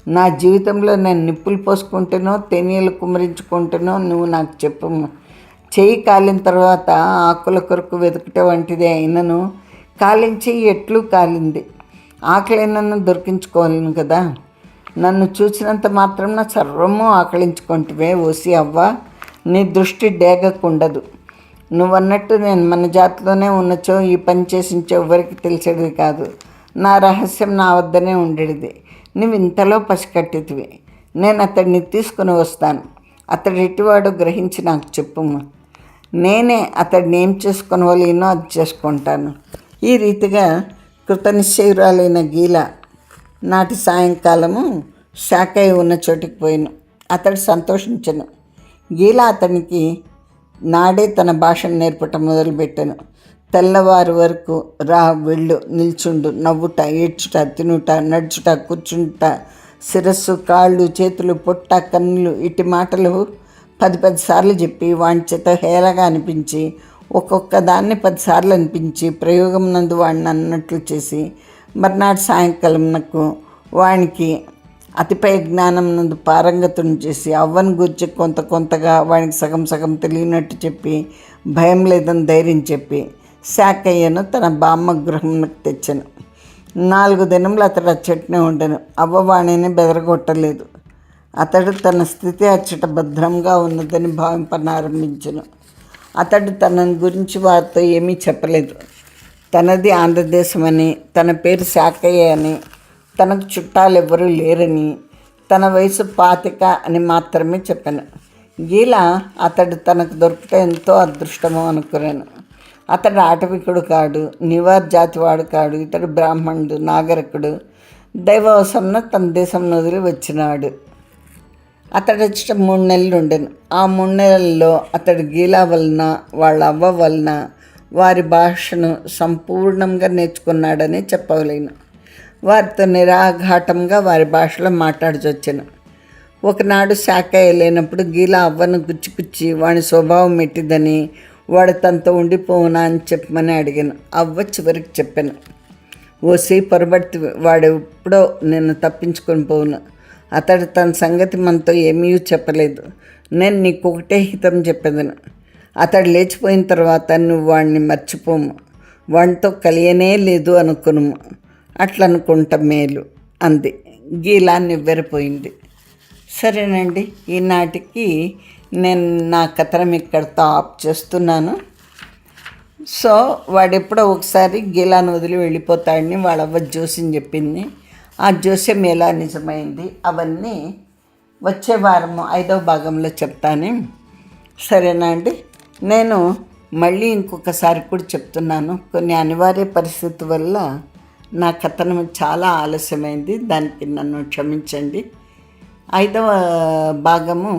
A: నా జీవితంలో నేను నిప్పులు పోసుకుంటేనో తేనీలు కుమరించుకుంటేనో నువ్వు నాకు చెప్పుము. చెయ్యి కాలిన తర్వాత ఆకుల కొరకు వెతుకుట వంటిదే అయినను కాలించి ఎట్లు కాలింది. ఆకలినన్ను దొరికించుకోలేను కదా. నన్ను చూసినంత మాత్రం నా సర్వము ఆకలించుకుంటువే ఓసి అవ్వ. నీ దృష్టి డేగకుండదు. నువ్వన్నట్టు నేను మన జాతిలోనే ఉన్నచో ఈ పని చేసించో ఎవరికి తెలిసేది కాదు. నా రహస్యం నా వద్దనే ఉండేది. నువ్వు ఇంతలో పసికట్టితివి. నేను అతడిని తీసుకుని వస్తాను. అతడు ఎటువాడో గ్రహించి నాకు చెప్పుము. నేనే అతడిని ఏం చేసుకొనవలేనో అది చేసుకుంటాను. ఈ రీతిగా కృతనిశ్చయురాలైన గీల నాటి సాయంకాలము శాఖయ్య ఉన్న చోటికి పోయిను. అతడు సంతోషించను. గీల అతనికి నాడే తన భాషను నేర్పటం మొదలుపెట్టాను. తెల్లవారు వరకు రా, వెళ్ళు, నిల్చుండు, నవ్వుట, ఏడ్చుట, తినుట, నడుచుట, కూర్చుంట, శిరస్సు, కాళ్ళు, చేతులు, పొట్ట, కన్నులు, ఇటు మాటలు 10 సార్లు చెప్పి వాని చేత హేళగా అనిపించి, ఒక్కొక్క దాన్ని 10 సార్లు అనిపించి ప్రయోగం నందు వాడిని అన్నట్లు చేసి, మర్నాడు సాయంకాలం నాకు వానికి అతిపై జ్ఞానం నందు పారంగతుని చేసి అవ్వను గురించి కొంతగా వానికి సగం సగం తెలియనట్టు చెప్పి, భయం లేదని ధైర్యం చెప్పి శాకయ్యను తన బామ్మ గృహంలోకి తెచ్చాను. 4 దినములు అతడు అచ్చటనే ఉండను. అవ్వ వాణిని బెదరగొట్టలేదు. అతడు తన స్థితి అచ్చట భద్రంగా ఉన్నదని భావింపనారంభించను. అతడు తన గురించి వారితో ఏమీ చెప్పలేదు. తనది ఆంధ్రదేశమని, తన పేరు శాకయ్య అని, తనకు చుట్టాలు ఎవ్వరూ లేరని, తన వయసు 25 అని మాత్రమే చెప్పాను. గీల అతడు తనకు దొరికితే ఎంతో అదృష్టమో అనుకున్నాను. అతడు ఆటవికుడు కాడు, నివార్ జాతివాడు కాడు. ఇతడు బ్రాహ్మణుడు, నాగరికుడు, దైవవశంన తన దేశం వదిలి వచ్చినాడు. అతడు వచ్చి 3 నెలలు ఉండెను. ఆ 3 నెలల్లో అతడు గీలా వలన, వాళ్ళ అవ్వ వలన వారి భాషను సంపూర్ణంగా నేర్చుకున్నాడని చెప్పలేను. వారితో నిరాఘాటంగా వారి భాషలో మాట్లాడచొచ్చాను. ఒకనాడు శాకయ్య లేనప్పుడు గీలా అవ్వను గుచ్చి వాడి స్వభావం ఎట్టిదని, వాడు తనతో ఉండిపోవునా అని చెప్పమని అడిగాను. అవ్వ చివరికి చెప్పాను, ఓసి పొరబడితే వాడు ఎప్పుడో నేను తప్పించుకొని పోవును. అతడు తన సంగతి మనతో ఏమీ చెప్పలేదు. నేను నీకు ఒకటే హితం చెప్పేదను. అతడు లేచిపోయిన తర్వాత నువ్వు వాడిని మర్చిపోము, వాడితో కలియనే లేదు అనుకును. అట్లా అనుకుంటా మేలు అంది. గీలా నివ్వెరపోయింది. సరేనండి, ఈనాటికి నేను నా కథనం ఇక్కడితో ఆఫ్ చేస్తున్నాను. సో వాడెప్పుడో ఒకసారి గీలాను వదిలి వెళ్ళిపోతాడని వాళ్ళ అవ్వ జోస్యం చెప్పింది. ఆ జోస్యం ఎలా నిజమైంది అవన్నీ వచ్చే వారం 5వ భాగంలో చెప్తాను. సరేనా అండి? నేను మళ్ళీ ఇంకొకసారి కూడా చెప్తున్నాను, కొన్ని అనివార్య పరిస్థితి వల్ల నా కథనం చాలా ఆలస్యమైంది. దానికి నన్ను క్షమించండి. 5వ భాగము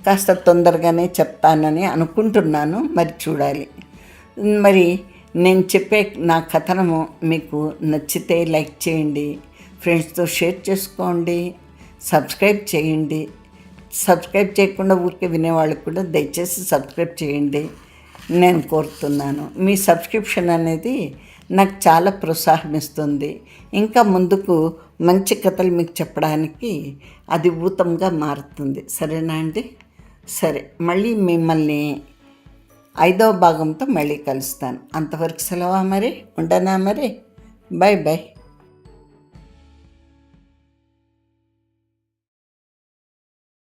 A: కాస్త తొందరగానే చెప్తానని అనుకుంటున్నాను. మరి చూడాలి. మరి నేను చెప్పే నా కథనము మీకు నచ్చితే లైక్ చేయండి, ఫ్రెండ్స్తో షేర్ చేసుకోండి, సబ్స్క్రైబ్ చేయండి. సబ్స్క్రైబ్ చేయకుండా ఊరికే వినేవాళ్ళకి కూడా దయచేసి సబ్స్క్రైబ్ చేయండి నేను కోరుతున్నాను. మీ సబ్స్క్రిప్షన్ అనేది నాకు చాలా ప్రోత్సాహం ఇస్తుంది. ఇంకా ముందుకు మంచి కథలు మీకు చెప్పడానికి అది ఊతంగా మారుతుంది. సరేనా అండి? సరే, మళ్ళీ మిమ్మల్ని 5వ భాగంతో మళ్ళీ కలుస్తాను. అంతవరకు సెలవా మరి? ఉండనా మరి? Bye bye.